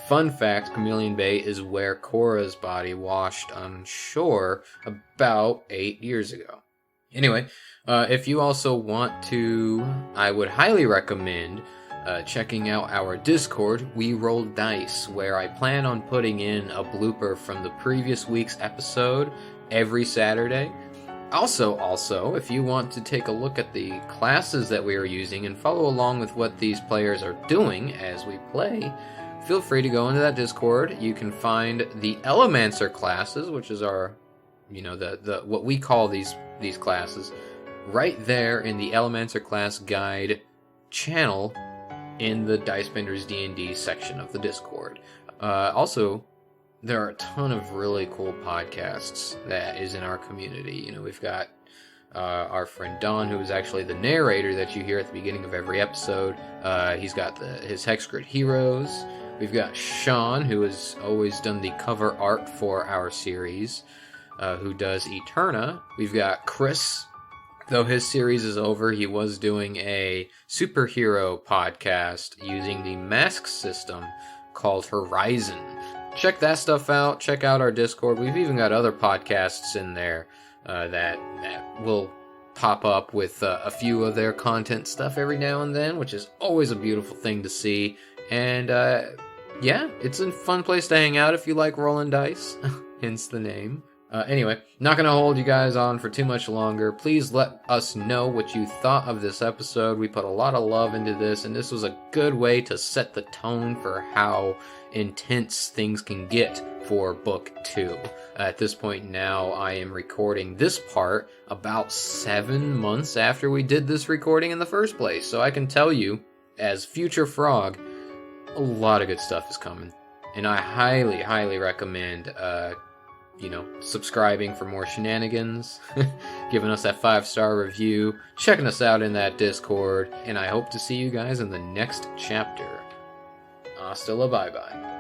Fun fact, Chameleon Bay is where Korra's body washed on shore about 8 years ago. Anyway, if you also want to, I would highly recommend checking out our Discord, We Roll Dice, where I plan on putting in a blooper from the previous week's episode every Saturday. Also, if you want to take a look at the classes that we are using and follow along with what these players are doing as we play, feel free to go into that Discord. You can find the Elemancer classes, which is our, the what we call these classes, right there in the Elemancer class guide channel in the Dicebenders D&D section of the Discord. Also, there are a ton of really cool podcasts that is in our community. We've got our friend Don, who is actually the narrator that you hear at the beginning of every episode. He's got his Hex Grid Heroes. We've got Sean, who has always done the cover art for our series, who does Eterna. We've got Chris, Though his series is over, he was doing a superhero podcast using the mask system called Horizon. Check that stuff out. Check out our Discord. We've even got other podcasts in there that will pop up with a few of their content stuff every now and then, which is always a beautiful thing to see. And yeah, it's a fun place to hang out if you like rolling dice, hence the name. Anyway, not going to hold you guys on for too much longer. Please let us know what you thought of this episode. We put a lot of love into this, and this was a good way to set the tone for how intense things can get for Book 2. At this point now, I am recording this part about 7 months after we did this recording in the first place. So I can tell you, as Future Frog, a lot of good stuff is coming. And I highly, highly recommend subscribing for more shenanigans, giving us that 5-star review, checking us out in that Discord, and I hope to see you guys in the next chapter. Hasta la bye-bye.